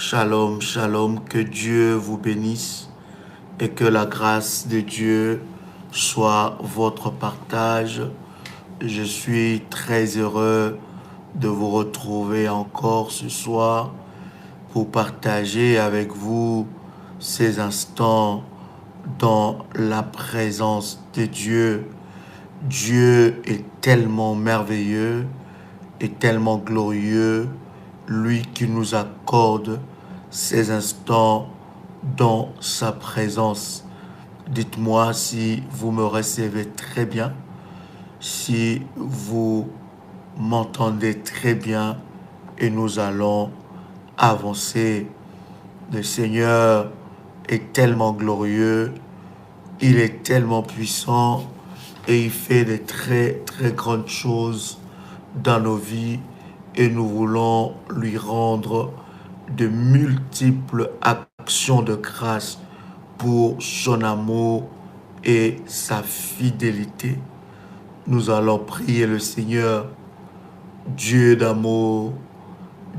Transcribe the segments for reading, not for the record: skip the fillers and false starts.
Shalom, shalom, que Dieu vous bénisse et que la grâce de Dieu soit votre partage. Je suis très heureux de vous retrouver encore ce soir pour partager avec vous ces instants dans la présence de Dieu. Dieu est tellement merveilleux et tellement glorieux, lui qui nous accorde ces instants dans sa présence. Dites-moi si vous me recevez très bien, si vous m'entendez très bien et nous allons avancer. Le Seigneur est tellement glorieux, il est tellement puissant et il fait de très très grandes choses dans nos vies et nous voulons lui rendre de multiples actions de grâce pour son amour et sa fidélité. Nous allons prier le Seigneur, Dieu d'amour,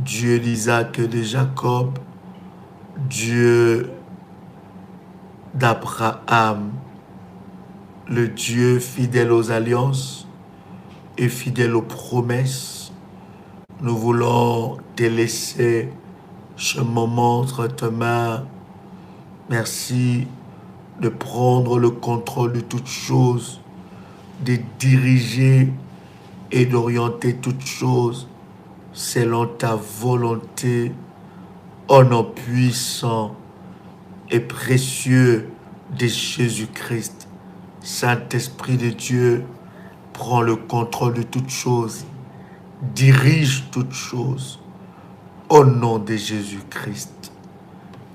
Dieu d'Isaac et de Jacob, Dieu d'Abraham, le Dieu fidèle aux alliances et fidèle aux promesses. Nous voulons te laisser ce moment entre tes mains. Merci de prendre le contrôle de toutes choses, de diriger et d'orienter toutes choses selon ta volonté, au nom puissant et précieux de Jésus-Christ. Saint-Esprit de Dieu, prends le contrôle de toutes choses, dirige toutes choses, au nom de Jésus-Christ.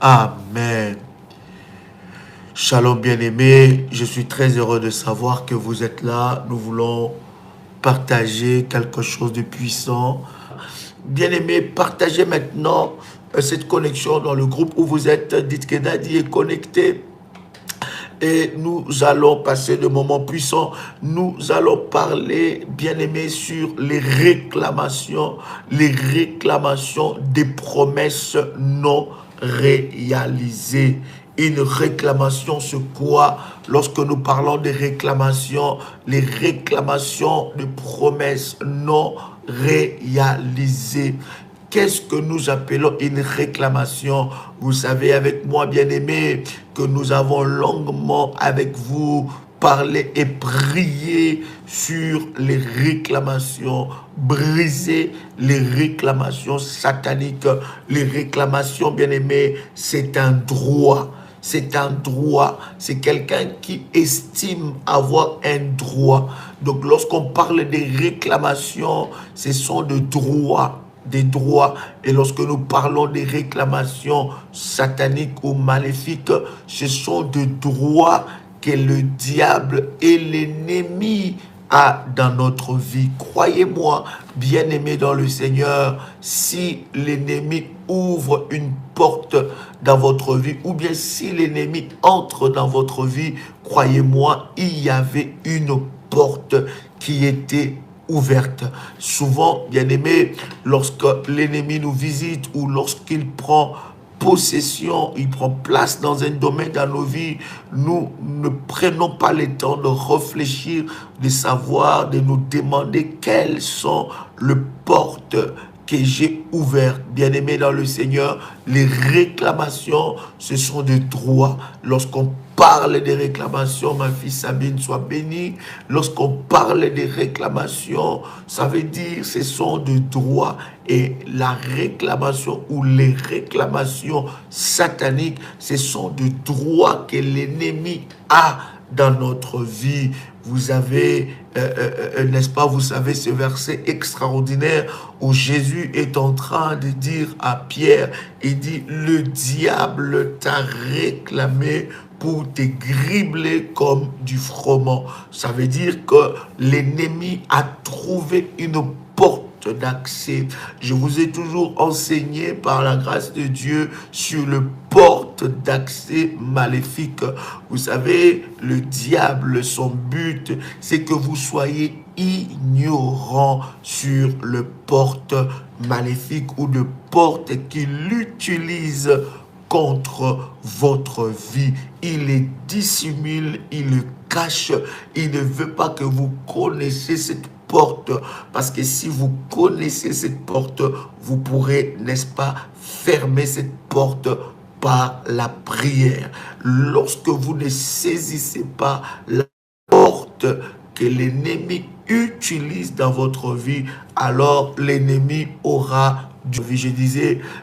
Amen. Shalom bien-aimés, je suis très heureux de savoir que vous êtes là. Nous voulons partager quelque chose de puissant. Bien-aimés, partagez maintenant cette connexion dans le groupe où vous êtes. Dites que Daddy est connecté. Et nous allons passer de moments puissants. Nous allons parler, bien-aimés, sur les réclamations des promesses non réalisées. Une réclamation, c'est quoi? Lorsque nous parlons des réclamations, les réclamations de promesses non réalisées. Qu'est-ce que nous appelons une réclamation? Vous savez avec moi, bien-aimés, que nous avons longuement avec vous parlé et prié sur les réclamations, briser les réclamations sataniques. Les réclamations, bien-aimés, c'est un droit. C'est un droit, c'est quelqu'un qui estime avoir un droit. Donc lorsqu'on parle des réclamations, ce sont des droits. Et lorsque nous parlons des réclamations sataniques ou maléfiques, ce sont des droits que le diable et l'ennemi a dans notre vie. Croyez-moi, bien-aimés dans le Seigneur, si l'ennemi ouvre une porte dans votre vie, ou bien si l'ennemi entre dans votre vie, croyez-moi, il y avait une porte qui était ouverte. Souvent, bien-aimés, lorsque l'ennemi nous visite ou lorsqu'il prend possession, il prend place dans un domaine dans nos vies, nous ne prenons pas le temps de réfléchir, de savoir, de nous demander quelles sont les portes que j'ai ouvertes. Bien-aimés dans le Seigneur, les réclamations, ce sont des droits. Lorsqu'on parle des réclamations, ma fille Sabine, soit bénie. Lorsqu'on parle des réclamations, ça veut dire ce sont des droits. Et la réclamation ou les réclamations sataniques, ce sont des droits que l'ennemi a dans notre vie. Vous avez, n'est-ce pas, vous savez ce verset extraordinaire où Jésus est en train de dire à Pierre, il dit, le diable t'a réclamé pour te gribler comme du froment. Ça veut dire que l'ennemi a trouvé une porte d'accès. Je vous ai toujours enseigné par la grâce de Dieu sur le porte d'accès maléfique. Vous savez, le diable, son but, c'est que vous soyez ignorant sur le porte maléfique ou de porte qu'il utilise contre votre vie. Il les dissimule, il le cache, il ne veut pas que vous connaissiez cette porte, parce que si vous connaissez cette porte, vous pourrez, n'est-ce pas, fermer cette porte par la prière. Lorsque vous ne saisissez pas la porte que l'ennemi utilise dans votre vie, alors l'ennemi aura du vie.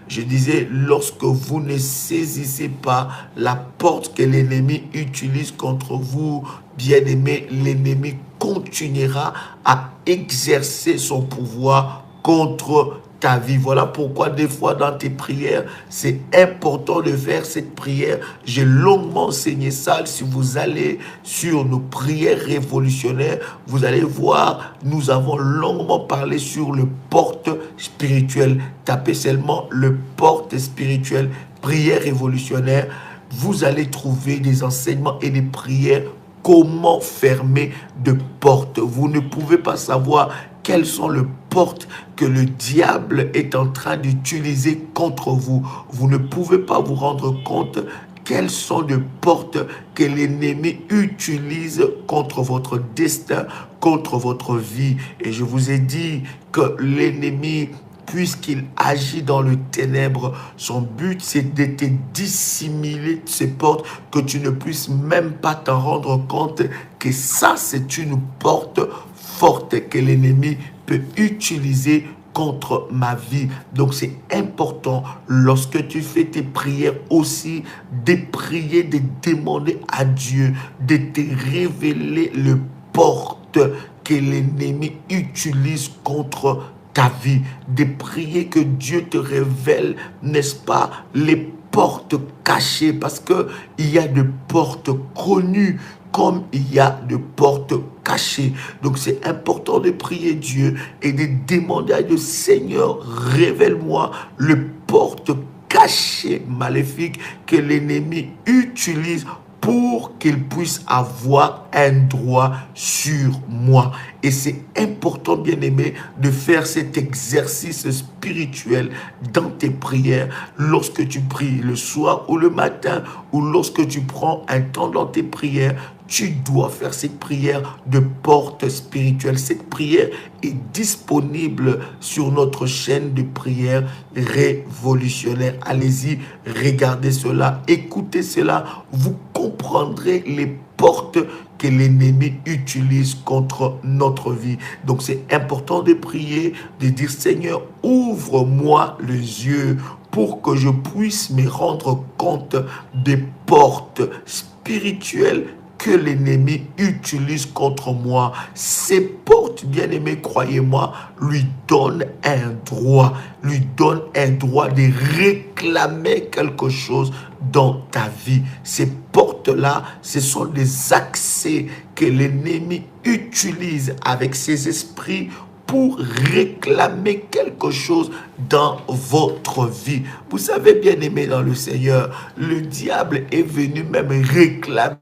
Je disais, lorsque vous ne saisissez pas la porte que l'ennemi utilise contre vous, bien-aimé, l'ennemi continuera à exercer son pouvoir contre ta vie. Voilà pourquoi des fois dans tes prières, c'est important de faire cette prière. J'ai longuement enseigné ça. Si vous allez sur nos prières révolutionnaires, vous allez voir, nous avons longuement parlé sur le porte spirituel. Tapez seulement le porte spirituel, prière révolutionnaire. Vous allez trouver des enseignements et des prières. Comment fermer de portes? Vous ne pouvez pas savoir quelles sont les portes que le diable est en train d'utiliser contre vous. Vous ne pouvez pas vous rendre compte quelles sont les portes que l'ennemi utilise contre votre destin, contre votre vie. Et je vous ai dit que l'ennemi, puisqu'il agit dans le ténèbre, son but c'est de te dissimuler ces portes, que tu ne puisses même pas t'en rendre compte que ça c'est une porte forte que l'ennemi peut utiliser contre ma vie. Donc c'est important lorsque tu fais tes prières aussi de prier, de demander à Dieu de te révéler les portes que l'ennemi utilise contre ta vie, de prier que Dieu te révèle, n'est-ce pas, les portes cachées, parce que il y a des portes connues comme il y a des portes cachées. Donc c'est important de prier Dieu et de demander à Dieu, Seigneur, révèle-moi les portes cachées maléfiques que l'ennemi utilise pour qu'il puisse avoir un droit sur moi. Et c'est important, bien-aimé, de faire cet exercice spirituel dans tes prières. Lorsque tu pries le soir ou le matin, ou lorsque tu prends un temps dans tes prières, tu dois faire cette prière de porte spirituelle. Cette prière est disponible sur notre chaîne de prière révolutionnaire. Allez-y, regardez cela, écoutez cela. Vous comprendrez les portes que l'ennemi utilise contre notre vie. Donc c'est important de prier, de dire, Seigneur, ouvre-moi les yeux pour que je puisse me rendre compte des portes spirituelles que l'ennemi utilise contre moi. Ces portes, bien-aimés, croyez-moi, lui donnent un droit de réclamer quelque chose dans ta vie. Ces portes-là, ce sont des accès que l'ennemi utilise avec ses esprits pour réclamer quelque chose dans votre vie. Vous savez, bien-aimés dans le Seigneur, le diable est venu même réclamer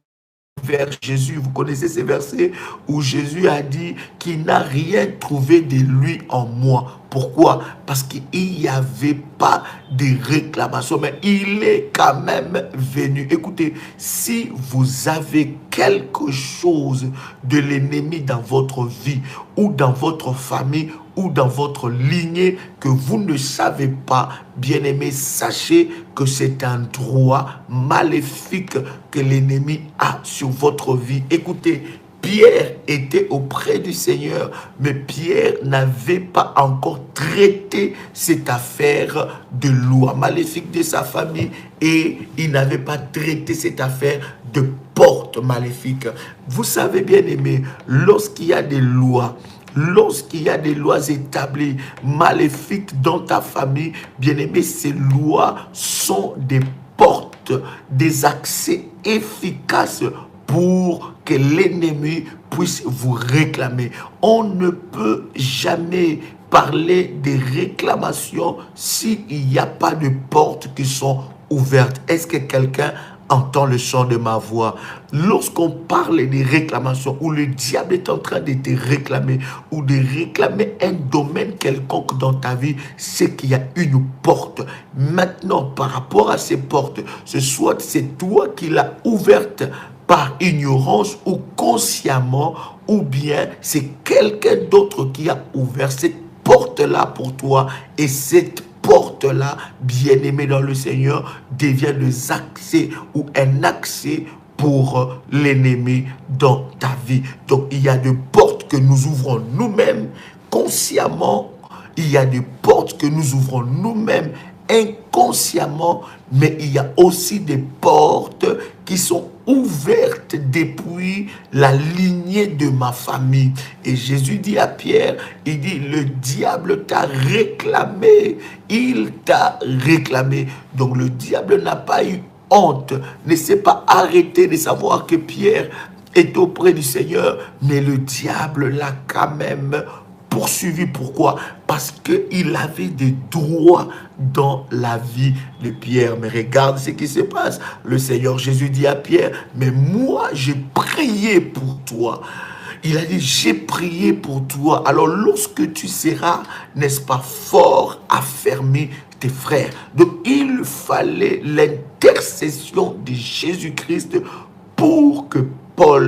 vers Jésus. Vous connaissez ces versets où Jésus a dit qu'il n'a rien trouvé de lui en moi. Pourquoi? Parce qu'il n'y avait pas de réclamation, mais il est quand même venu. Écoutez, si vous avez quelque chose de l'ennemi dans votre vie ou dans votre famille ou dans votre lignée que vous ne savez pas, bien-aimés, sachez que c'est un droit maléfique que l'ennemi a sur votre vie. Écoutez, Pierre était auprès du Seigneur, mais Pierre n'avait pas encore traité cette affaire de loi maléfique de sa famille et il n'avait pas traité cette affaire de porte maléfique. Vous savez, bien aimé, lorsqu'il y a des lois établies maléfiques dans ta famille, bien aimé, ces lois sont des portes, des accès efficaces pour que l'ennemi puisse vous réclamer. On ne peut jamais parler de réclamation s'il n'y a pas de portes qui sont ouvertes. Est-ce que quelqu'un entends le son de ma voix. Lorsqu'on parle des réclamations, où le diable est en train de te réclamer, ou de réclamer un domaine quelconque dans ta vie, c'est qu'il y a une porte. Maintenant, par rapport à ces portes, soit c'est toi qui l'as ouverte par ignorance ou consciemment, ou bien c'est quelqu'un d'autre qui a ouvert cette porte-là pour toi, et cette porte-là, bien-aimé dans le Seigneur, devient des accès ou un accès pour l'ennemi dans ta vie. Donc, il y a des portes que nous ouvrons nous-mêmes consciemment, il y a des portes que nous ouvrons nous-mêmes inconsciemment, mais il y a aussi des portes qui sont ouvertes depuis la lignée de ma famille. Et Jésus dit à Pierre, il dit, le diable t'a réclamé, il t'a réclamé. Donc le diable n'a pas eu honte, ne s'est pas arrêté de savoir que Pierre est auprès du Seigneur, mais le diable l'a quand même poursuivi. Pourquoi? Parce qu'il avait des droits dans la vie de Pierre. Mais regarde ce qui se passe. Le Seigneur Jésus dit à Pierre, mais moi j'ai prié pour toi. Il a dit, j'ai prié pour toi. Alors lorsque tu seras, n'est-ce pas, fort, affermi tes frères. Donc il fallait l'intercession de Jésus-Christ pour que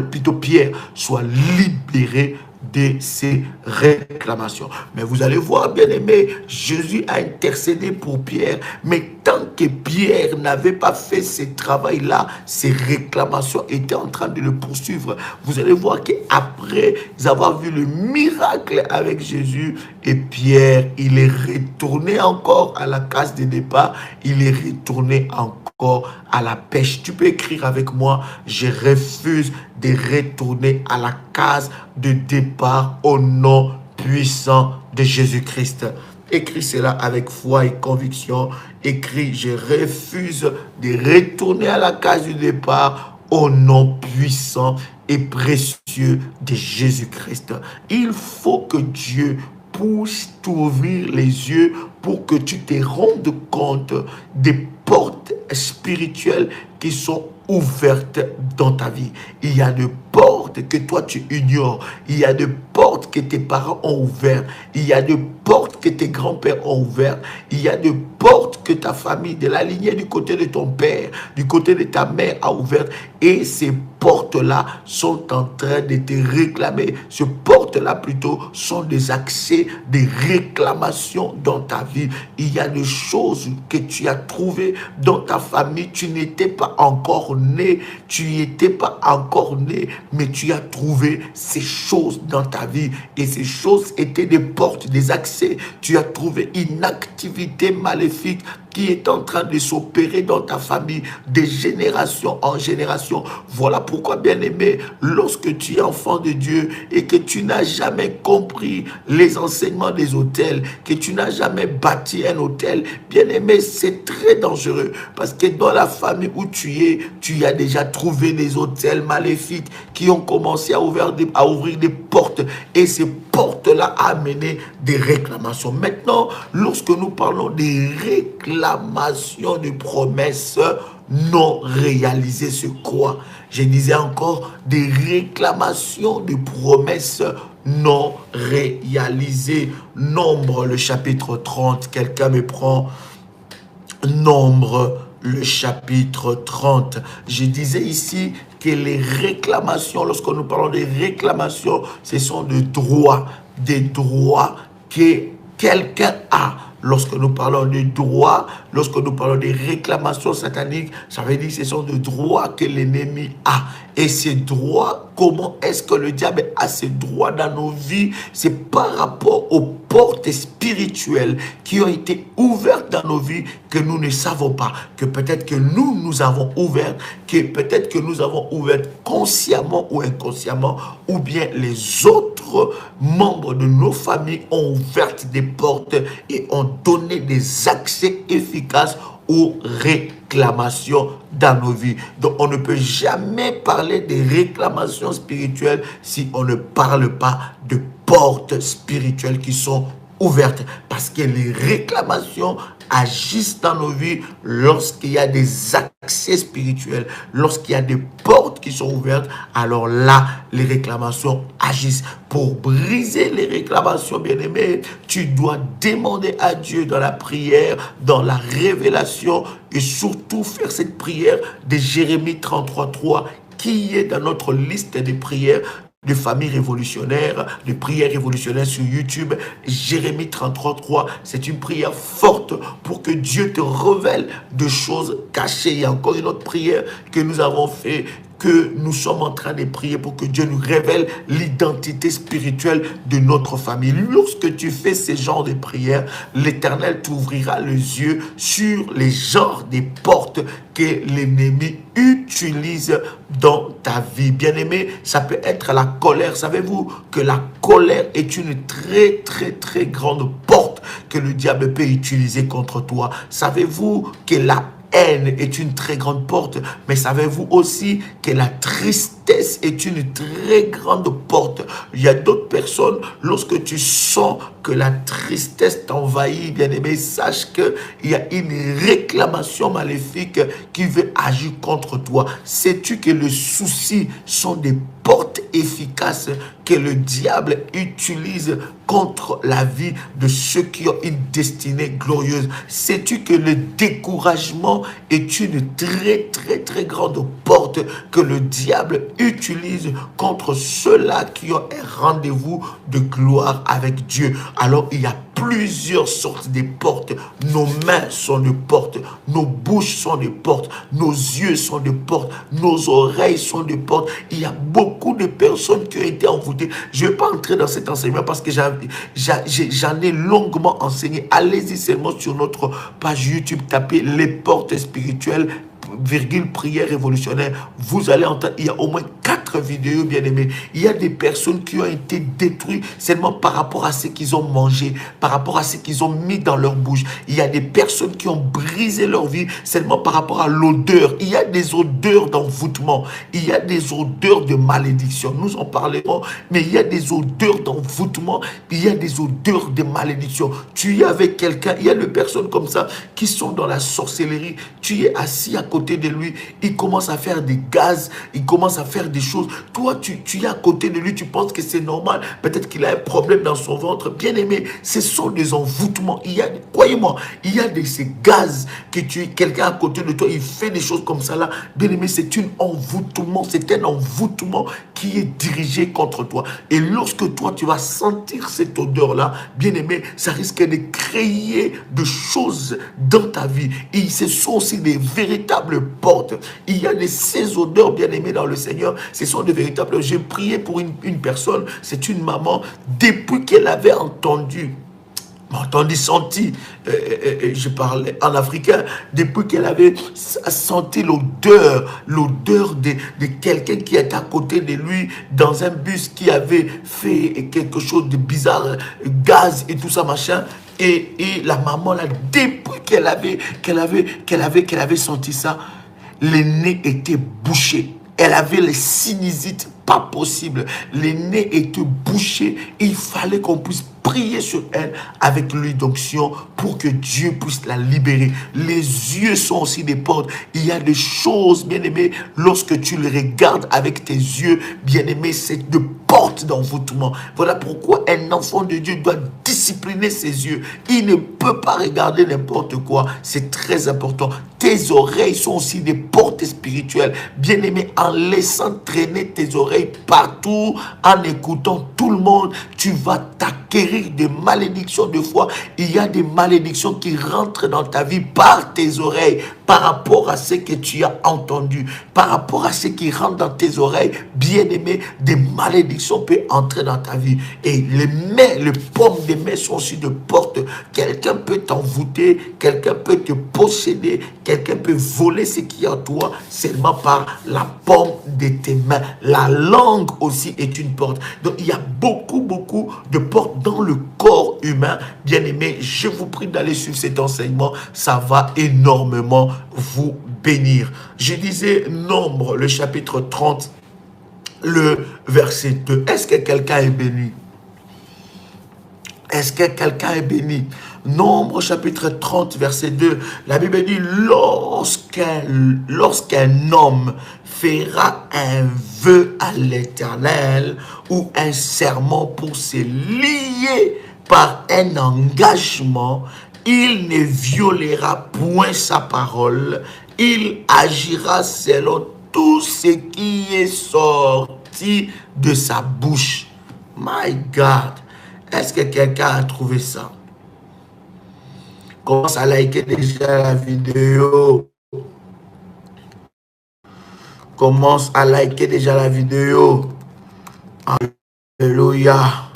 plutôt Pierre, soit libéré de ses réclamations. Mais vous allez voir, bien aimé, Jésus a intercédé pour Pierre, mais tant que Pierre n'avait pas fait ce travail-là, ses réclamations étaient en train de le poursuivre. Vous allez voir qu'après avoir vu le miracle avec Jésus, et Pierre, il est retourné encore à la case de départ, il est retourné encore à la pêche. Tu peux écrire avec moi, je refuse de retourner à la case de départ au nom puissant de Jésus-Christ. Écris cela avec foi et conviction. Écris, je refuse de retourner à la case du départ au nom puissant et précieux de Jésus-Christ. Il faut que Dieu puisse t'ouvrir les yeux pour que tu te rendes compte des portes spirituelles qui sont ouvertes dans ta vie. Il y a des portes que toi tu ignores. Il y a des portes que tes parents ont ouvertes. Il y a des portes que tes grands-pères ont ouvertes. Il y a des portes que ta famille, de la lignée du côté de ton père, du côté de ta mère a ouvertes. Et ces portes-là sont en train de te réclamer. Ces portes-là plutôt sont des accès, des réclamations dans ta vie. Il y a des choses que tu as trouvées dans ta famille. Tu n'étais pas encore né. Tu n'y étais pas encore né, mais tu as trouvé ces choses dans ta vie. Et ces choses étaient des portes, des accès. Tu as trouvé une activité maléfique qui est en train de s'opérer dans ta famille de génération en génération. Voilà pourquoi, bien-aimé, lorsque tu es enfant de Dieu et que tu n'as jamais compris les enseignements des autels, que tu n'as jamais bâti un autel, bien-aimé, c'est très dangereux parce que dans la famille où tu as déjà trouvé des autels maléfiques qui ont commencé à ouvrir des portes, et ces portes-là a amené des réclamations. Maintenant, lorsque nous parlons des réclamations de promesses non réalisées, c'est quoi? Je disais encore des réclamations de promesses non réalisées. Nombre, le chapitre 30, quelqu'un me prend Nombre, le chapitre 30. Je disais ici que les réclamations, lorsque nous parlons des réclamations, ce sont des droits que quelqu'un a. Lorsque nous parlons de droits, lorsque nous parlons de réclamations sataniques, ça veut dire que ce sont des droits que l'ennemi a. Et ces droits, comment est-ce que le diable a ces droits dans nos vies? C'est par rapport aux portes spirituelles qui ont été ouvertes dans nos vies que nous ne savons pas. Que peut-être que nous avons ouvertes, que peut-être que nous avons ouvertes consciemment ou inconsciemment, ou bien les autres membres de nos familles ont ouvert des portes et ont donné des accès efficaces aux réclamations dans nos vies. Donc on ne peut jamais parler des réclamations spirituelles si on ne parle pas de portes spirituelles qui sont ouvertes, parce que les réclamations agisse dans nos vies lorsqu'il y a des accès spirituels, lorsqu'il y a des portes qui sont ouvertes. Alors là, les réclamations agissent. Pour briser les réclamations, bien-aimés, tu dois demander à Dieu dans la prière, dans la révélation, et surtout faire cette prière de Jérémie 33:3 qui est dans notre liste des prières de famille révolutionnaire, de prières révolutionnaires sur YouTube. Jérémie 33:3, c'est une prière forte pour que Dieu te révèle de choses cachées. Il y a encore une autre prière que nous avons fait, que nous sommes en train de prier pour que Dieu nous révèle l'identité spirituelle de notre famille. Lorsque tu fais ce genre de prière, l'Éternel t'ouvrira les yeux sur les genres des portes que l'ennemi utilise dans ta vie. Bien-aimé, ça peut être la colère. Savez-vous que la colère est une très grande porte que le diable peut utiliser contre toi? Savez-vous que la haine est une très grande porte, mais savez-vous aussi que la tristesse est une très grande porte? Il y a d'autres personnes, lorsque tu sens que la tristesse t'envahit, bien-aimé, sache qu'il y a une réclamation maléfique qui veut agir contre toi. Sais-tu que les soucis sont des portes efficaces que le diable utilise contre la vie de ceux qui ont une destinée glorieuse? Sais-tu que le découragement est une très grande porte que le diable utilise contre ceux-là qui ont un rendez-vous de gloire avec Dieu? Alors il y a plusieurs sortes de portes. Nos mains sont des portes, nos bouches sont des portes, nos yeux sont des portes, nos oreilles sont des portes. Il y a beaucoup de personnes qui ont été envoûtées. Je ne vais pas entrer dans cet enseignement parce que j'en ai longuement enseigné. Allez-y seulement sur notre page YouTube, tapez les portes spirituelles, prière révolutionnaire. Vous allez entendre, il y a au moins 4 vidéos, bien aimés. Il y a des personnes qui ont été détruites seulement par rapport à ce qu'ils ont mangé, par rapport à ce qu'ils ont mis dans leur bouche. Il y a des personnes qui ont brisé leur vie seulement par rapport à l'odeur. Il y a des odeurs d'envoûtement, il y a des odeurs de malédiction. Nous en parlerons, mais il y a des odeurs d'envoûtement, il y a des odeurs de malédiction. Tu es avec quelqu'un, il y a des personnes comme ça qui sont dans la sorcellerie. Tu es assis à côté de lui, il commence à faire des gaz, il commence à faire des choses. Toi, tu es à côté de lui, tu penses que c'est normal. Peut-être qu'il a un problème dans son ventre. Bien aimé, ce sont des envoûtements. Croyez-moi, il y a ces gaz que quelqu'un à côté de toi, il fait des choses comme ça là. Bien aimé, c'est un envoûtement qui est dirigé contre toi. Et lorsque toi, tu vas sentir cette odeur-là, bien aimé, ça risque de créer des choses dans ta vie. Et ce sont aussi des véritables portes. Il y a ces odeurs, bien aimées dans le Seigneur. Ce sont des véritables. J'ai prié pour une personne, c'est une maman, depuis qu'elle avait senti, je parlais en africain, depuis qu'elle avait senti l'odeur de quelqu'un qui était à côté de lui dans un bus qui avait fait quelque chose de bizarre, gaz et tout ça, machin. Et la maman là, depuis qu'elle avait senti ça, le nez était bouché. Elle avait les sinusites, pas possible. Le nez était bouché. Il fallait qu'on puisse prier sur elle avec l'huile d'onction pour que Dieu puisse la libérer. Les yeux sont aussi des portes. Il y a des choses, bien aimées, lorsque tu les regardes avec tes yeux, bien aimés, c'est de portes d'envoûtement. Voilà pourquoi un enfant de Dieu doit discipliner ses yeux. Il ne peut pas regarder n'importe quoi. C'est très important. Tes oreilles sont aussi des portes spirituelles. Bien aimé, en laissant traîner tes oreilles partout, en écoutant tout le monde, tu vas t'acquérir des malédictions de foi. Il y a des malédictions qui rentrent dans ta vie par tes oreilles, par rapport à ce que tu as entendu, par rapport à ce qui rentre dans tes oreilles. Bien aimé, des malédictions peuvent entrer dans ta vie. Et les mains, les paumes des mains sont aussi de portes. Quelqu'un peut t'envoûter, quelqu'un peut te posséder, quelqu'un peut voler ce qui est en toi seulement par la paume de tes mains. La langue aussi est une porte. Donc il y a beaucoup de portes dans le corps humain. Bien aimé, je vous prie d'aller suivre cet enseignement. Ça va énormément vous bénir. Je disais Nombre, le chapitre 30, le verset 2. Est-ce que quelqu'un est béni? Est-ce que quelqu'un est béni? Nombre chapitre 30, verset 2, la Bible dit, lorsqu'un homme fera un vœu à l'Éternel ou un serment pour se lier par un engagement, il ne violera point sa parole, il agira selon tout ce qui est sorti de sa bouche. My God, est-ce que quelqu'un a trouvé ça? Commence à liker déjà la vidéo. Commence à liker déjà la vidéo. Alléluia.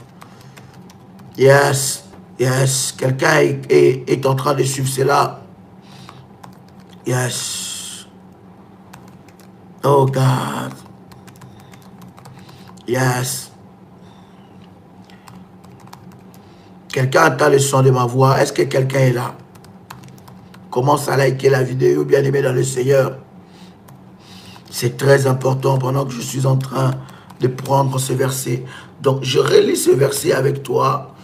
Yes. Yes. Quelqu'un est en train de suivre cela. Yes. Oh God. Yes. Quelqu'un entend le son de ma voix. Est-ce que quelqu'un est là? Commence à liker la vidéo, bien-aimé dans le Seigneur. C'est très important pendant que je suis en train de prendre ce verset. Donc, je relis ce verset avec toi.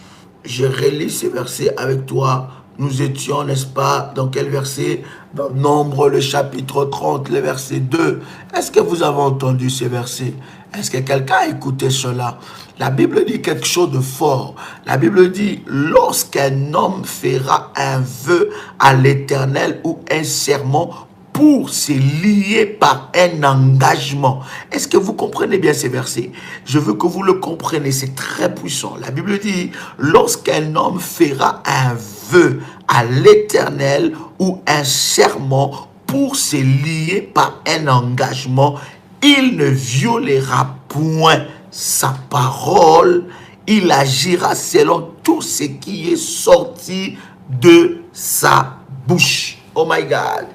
Je relis ce verset avec toi. Nous étions, n'est-ce pas, dans quel verset? Dans Nombre, le chapitre 30, le verset 2. Est-ce que vous avez entendu ce verset? Est-ce que quelqu'un a écouté cela? La Bible dit quelque chose de fort. La Bible dit, lorsqu'un homme fera un vœu à l'Éternel ou un serment pour se lier par un engagement. Est-ce que vous comprenez bien ces versets? Je veux que vous le compreniez, c'est très puissant. La Bible dit, lorsqu'un homme fera un vœu à l'Éternel ou un serment pour se lier par un engagement, il ne violera point sa parole, il agira selon tout ce qui est sorti de sa bouche. Oh my God!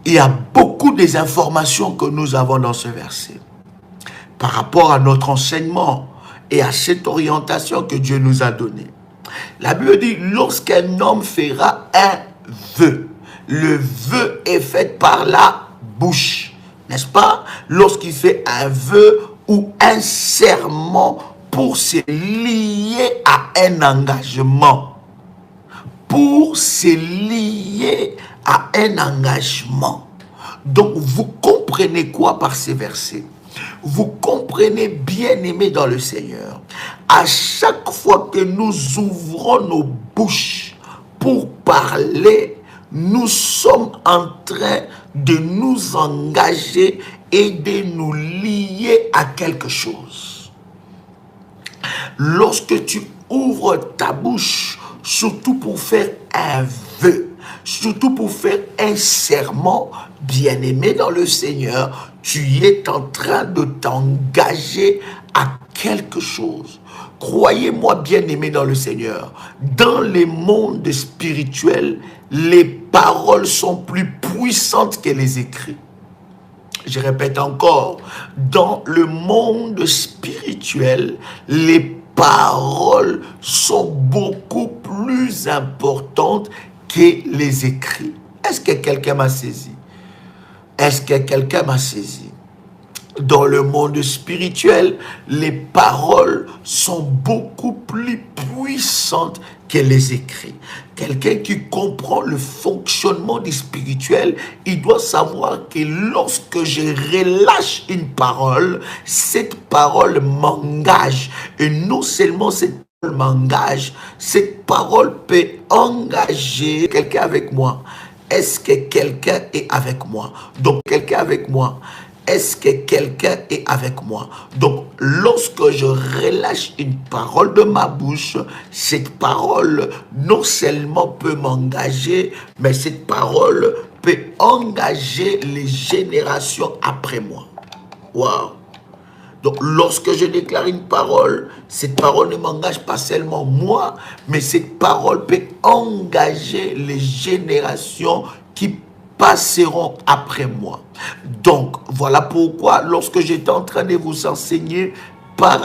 Il y a beaucoup des informations que nous avons dans ce verset par rapport à notre enseignement et à cette orientation que Dieu nous a donnée. La Bible dit, lorsqu'un homme fera un vœu, le vœu est fait par la bouche, n'est-ce pas? Lorsqu'il fait un vœu ou un serment pour se lier à un engagement, pour se lier à un engagement. Donc, vous comprenez quoi par ces versets? Vous comprenez, bien-aimés dans le Seigneur, à chaque fois que nous ouvrons nos bouches pour parler, nous sommes en train de nous engager et de nous lier à quelque chose. Lorsque tu ouvres ta bouche, surtout pour faire un vœu, surtout pour faire un serment, bien-aimé dans le Seigneur, tu es en train de t'engager à quelque chose. Croyez-moi, bien-aimé dans le Seigneur, dans les mondes spirituels, les paroles sont plus puissantes que les écrits. Je répète encore, dans le monde spirituel, les paroles sont beaucoup plus importantes que les écrits. Est-ce que quelqu'un m'a saisi? Est-ce que quelqu'un m'a saisi? Dans le monde spirituel, les paroles sont beaucoup plus puissantes que les écrits. Quelqu'un qui comprend le fonctionnement du spirituel, il doit savoir que lorsque je relâche une parole, cette parole m'engage. Et non seulement cette parole m'engage, cette parole peut engager quelqu'un avec moi. Est-ce que quelqu'un est avec moi? Donc, quelqu'un avec moi. Est-ce que quelqu'un est avec moi? Donc, lorsque je relâche une parole de ma bouche, cette parole non seulement peut m'engager, mais cette parole peut engager les générations après moi. Waouh! Donc, lorsque je déclare une parole, cette parole ne m'engage pas seulement moi, mais cette parole peut engager les générations qui passeront après moi. Donc, voilà pourquoi, lorsque j'étais en train de vous enseigner, par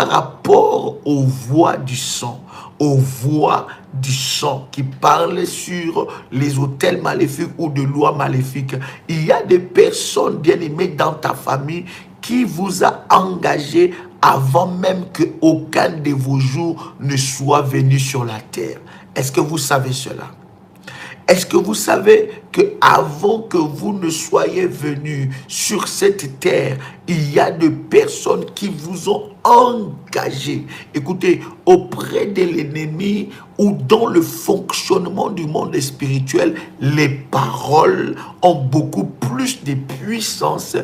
rapport aux voix du sang, aux voix du sang qui parlent sur les autels maléfiques ou de lois maléfiques. Il y a des personnes bien-aimées dans ta famille qui vous a engagé avant même qu'aucun de vos jours ne soit venu sur la terre. Est-ce que vous savez cela? Est-ce que vous savez que avant que vous ne soyez venus sur cette terre, il y a des personnes qui vous ont engagé, écoutez, auprès de l'ennemi ou dans le fonctionnement du monde spirituel, les paroles ont beaucoup plus de puissance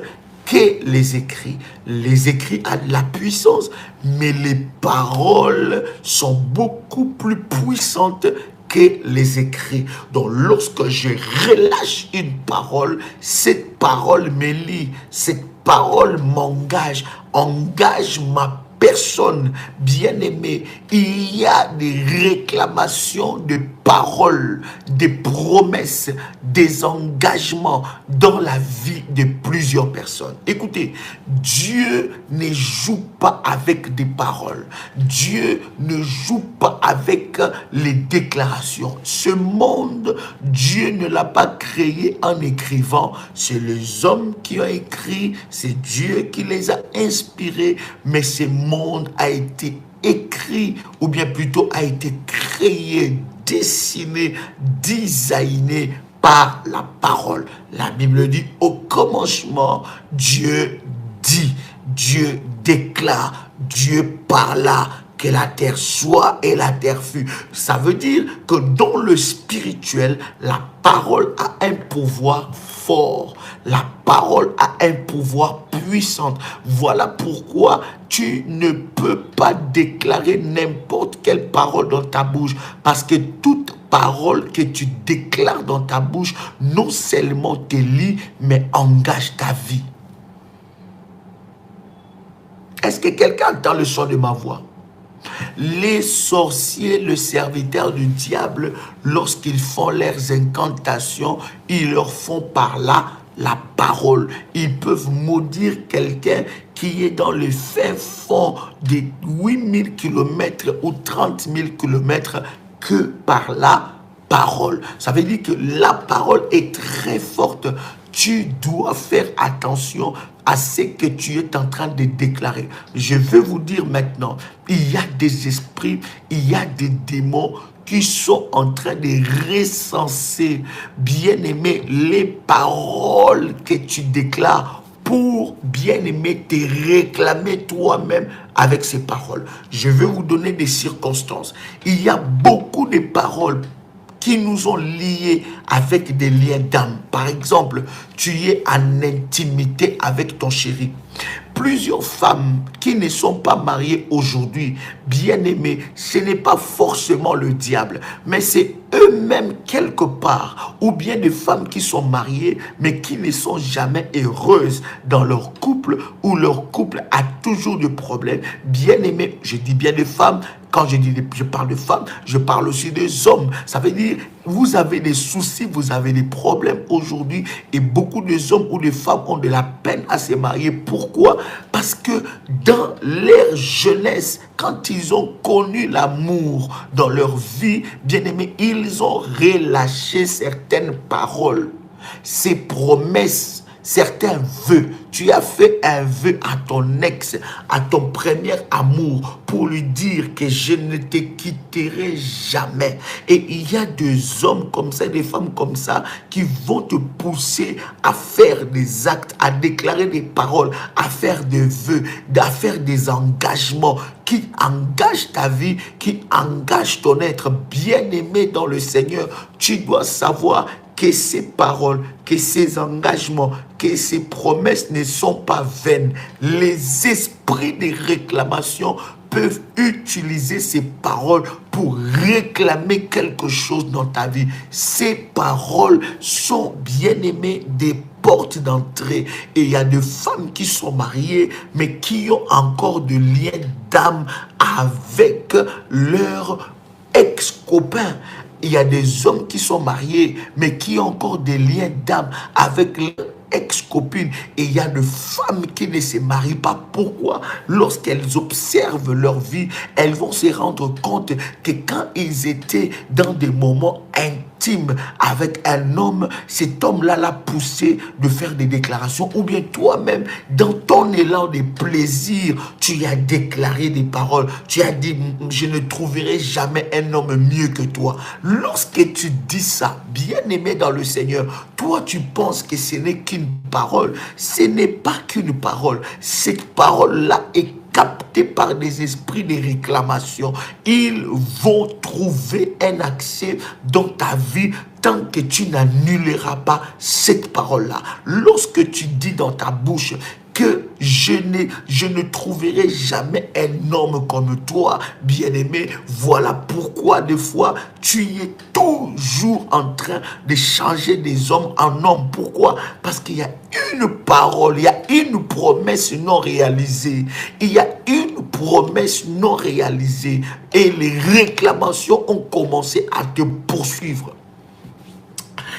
que les écrits. Les écrits ont de la puissance, mais les paroles sont beaucoup plus puissantes que les écrits. Donc lorsque je relâche une parole, cette parole me lie, cette parole m'engage, engage ma personne bien-aimée. Il y a des réclamations de paroles, des promesses, des engagements dans la vie de plusieurs personnes. Écoutez, Dieu ne joue pas avec des paroles. Dieu ne joue pas avec les déclarations. Ce monde, Dieu ne l'a pas créé en écrivant. C'est les hommes qui ont écrit, c'est Dieu qui les a inspirés, mais ce monde a été écrit, ou bien plutôt a été créé, dessiné, designé par la parole. La Bible dit, au commencement, Dieu dit, Dieu déclare, Dieu parla, que la terre soit et la terre fut. Ça veut dire que dans le spirituel, la parole a un pouvoir fort. La parole a un pouvoir puissant. Voilà pourquoi tu ne peux pas déclarer n'importe quelle parole dans ta bouche. Parce que toute parole que tu déclares dans ta bouche, non seulement te lie, mais engage ta vie. Est-ce que quelqu'un entend le son de ma voix? Les sorciers, le serviteur du diable, lorsqu'ils font leurs incantations, ils leur font par là la parole. Ils peuvent maudire quelqu'un qui est dans le fin fond de 8000 km ou 30 000 km que par la parole. Ça veut dire que la parole est très forte. Tu dois faire attention à ce que tu es en train de déclarer. Je veux vous dire maintenant, il y a des esprits, il y a des démons qui sont en train de recenser, bien aimer, les paroles que tu déclares pour, bien aimer, te réclamer toi-même avec ces paroles. Je vais vous donner des circonstances. Il y a beaucoup de paroles qui nous ont liés avec des liens d'âme. Par exemple, tu es en intimité avec ton chéri. Plusieurs femmes qui ne sont pas mariées aujourd'hui, bien aimées, ce n'est pas forcément le diable, mais c'est eux-mêmes quelque part, ou bien des femmes qui sont mariées, mais qui ne sont jamais heureuses dans leur couple, ou leur couple a toujours des problèmes. Bien aimées, je dis bien des femmes. Quand je parle de femmes, je parle aussi des hommes. Ça veut dire, vous avez des soucis, vous avez des problèmes aujourd'hui. Et beaucoup de hommes ou de femmes ont de la peine à se marier. Pourquoi? Parce que dans leur jeunesse, quand ils ont connu l'amour dans leur vie, bien aimé, ils ont relâché certaines paroles, ces promesses, certains vœux. Tu as fait un vœu à ton ex, à ton premier amour, pour lui dire que je ne te quitterai jamais. Et il y a des hommes comme ça, des femmes comme ça, qui vont te pousser à faire des actes, à déclarer des paroles, à faire des vœux, à faire des engagements qui engagent ta vie, qui engagent ton être bien-aimé dans le Seigneur. Tu dois savoir que ces paroles, que ces engagements, que ces promesses ne sont pas vaines. Les esprits de réclamation peuvent utiliser ces paroles pour réclamer quelque chose dans ta vie. Ces paroles sont, bien aimées, des portes d'entrée. Et il y a des femmes qui sont mariées, mais qui ont encore de liens d'âme avec leur ex-copain. Il y a des hommes qui sont mariés, mais qui ont encore des liens d'âme avec leur ex-copine. Et il y a des femmes qui ne se marient pas. Pourquoi? Lorsqu'elles observent leur vie, elles vont se rendre compte que quand ils étaient dans des moments intimes intime avec un homme, cet homme-là l'a poussé de faire des déclarations, ou bien toi-même, dans ton élan de plaisir, tu as déclaré des paroles, tu as dit, je ne trouverai jamais un homme mieux que toi. Lorsque tu dis ça, bien-aimé dans le Seigneur, toi tu penses que ce n'est qu'une parole, ce n'est pas qu'une parole, cette parole-là est captés par des esprits de réclamation. Ils vont trouver un accès dans ta vie tant que tu n'annuleras pas cette parole-là. Lorsque tu dis dans ta bouche que je ne trouverai jamais un homme comme toi, bien-aimé, voilà pourquoi des fois tu es toujours en train de changer des hommes en hommes. Pourquoi? Parce qu'il y a une parole, il y a une promesse non réalisée. Il y a une promesse non réalisée et les réclamations ont commencé à te poursuivre.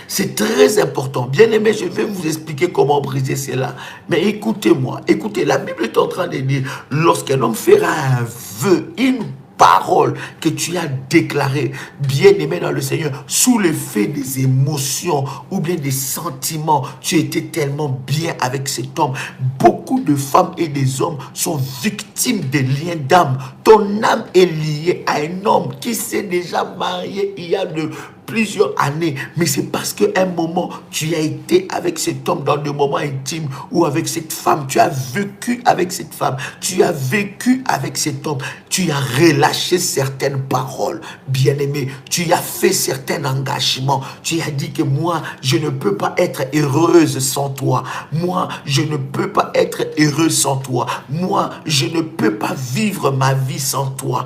C'est très important. Bien aimé, je vais vous expliquer comment briser cela. Mais écoutez-moi, écoutez, la Bible est en train de dire, lorsqu'un homme fera un vœu, une parole que tu as déclarée, bien aimé dans le Seigneur, sous l'effet des émotions ou bien des sentiments, tu étais tellement bien avec cet homme. Beaucoup de femmes et des hommes sont victimes des liens d'âme. Ton âme est liée à un homme qui s'est déjà marié il y a plusieurs années, mais c'est parce qu'à un moment, tu as été avec cet homme dans des moments intimes ou avec cette femme, tu as vécu avec cette femme, tu as vécu avec cet homme, tu as relâché certaines paroles, bien-aimé, tu as fait certains engagements, tu as dit que moi, je ne peux pas être heureuse sans toi, moi, je ne peux pas être heureux sans toi, moi, je ne peux pas vivre ma vie sans toi,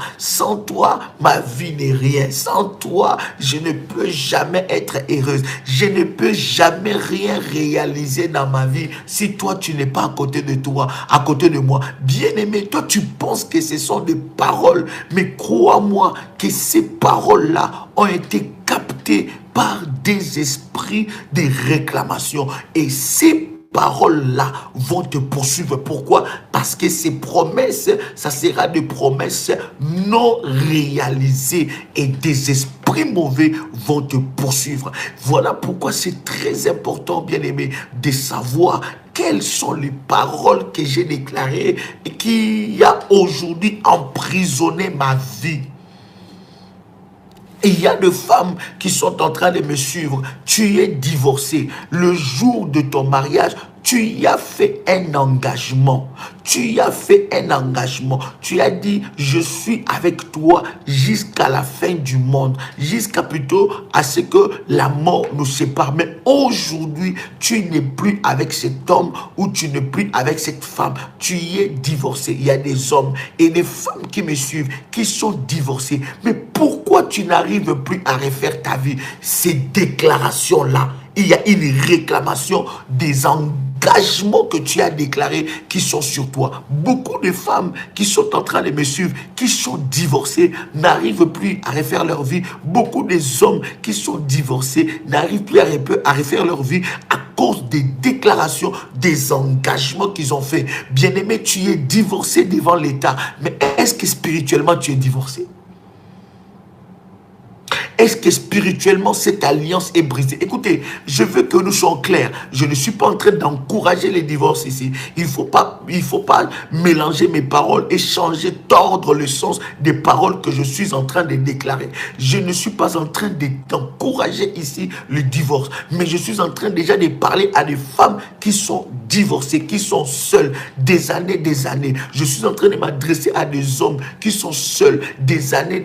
ma vie n'est rien, sans toi, je ne peux jamais être heureuse. Je ne peux jamais rien réaliser dans ma vie si toi tu n'es pas à côté de toi, à côté de moi. Bien-aimé, toi tu penses que ce sont des paroles, mais crois-moi que ces paroles-là ont été captées par des esprits de réclamation et ces paroles-là vont te poursuivre. Pourquoi? Parce que ces promesses, ça sera des promesses non réalisées et des esprits mauvais vont te poursuivre. Voilà pourquoi c'est très important, bien-aimé, de savoir quelles sont les paroles que j'ai déclarées et qui a aujourd'hui emprisonné ma vie. Et il y a des femmes qui sont en train de me suivre. Tu es divorcé. Le jour de ton mariage, tu y as fait un engagement. Tu y as fait un engagement. Tu as dit, je suis avec toi jusqu'à la fin du monde. Jusqu'à plutôt à ce que la mort nous sépare. Mais aujourd'hui, tu n'es plus avec cet homme ou tu n'es plus avec cette femme. Tu y es divorcé. Il y a des hommes et des femmes qui me suivent, qui sont divorcés. Mais pourquoi tu n'arrives plus à refaire ta vie? Ces déclarations-là, il y a une réclamation des engagements que tu as déclarés qui sont sur toi. Beaucoup de femmes qui sont en train de me suivre, qui sont divorcées, n'arrivent plus à refaire leur vie. Beaucoup des hommes qui sont divorcés n'arrivent plus à refaire leur vie à cause des déclarations, des engagements qu'ils ont faits. Bien-aimé, tu es divorcé devant l'État. Mais est-ce que spirituellement tu es divorcé? Est-ce que spirituellement cette alliance est brisée? Écoutez, je veux que nous soyons clairs. Je ne suis pas en train d'encourager les divorces ici. Il faut pas mélanger mes paroles et changer, tordre le sens des paroles que je suis en train de déclarer. Je ne suis pas en train d'encourager ici le divorce, mais je suis en train déjà de parler à des femmes qui sont divorcées, qui sont seules des années. Je suis en train de m'adresser à des hommes qui sont seuls des années,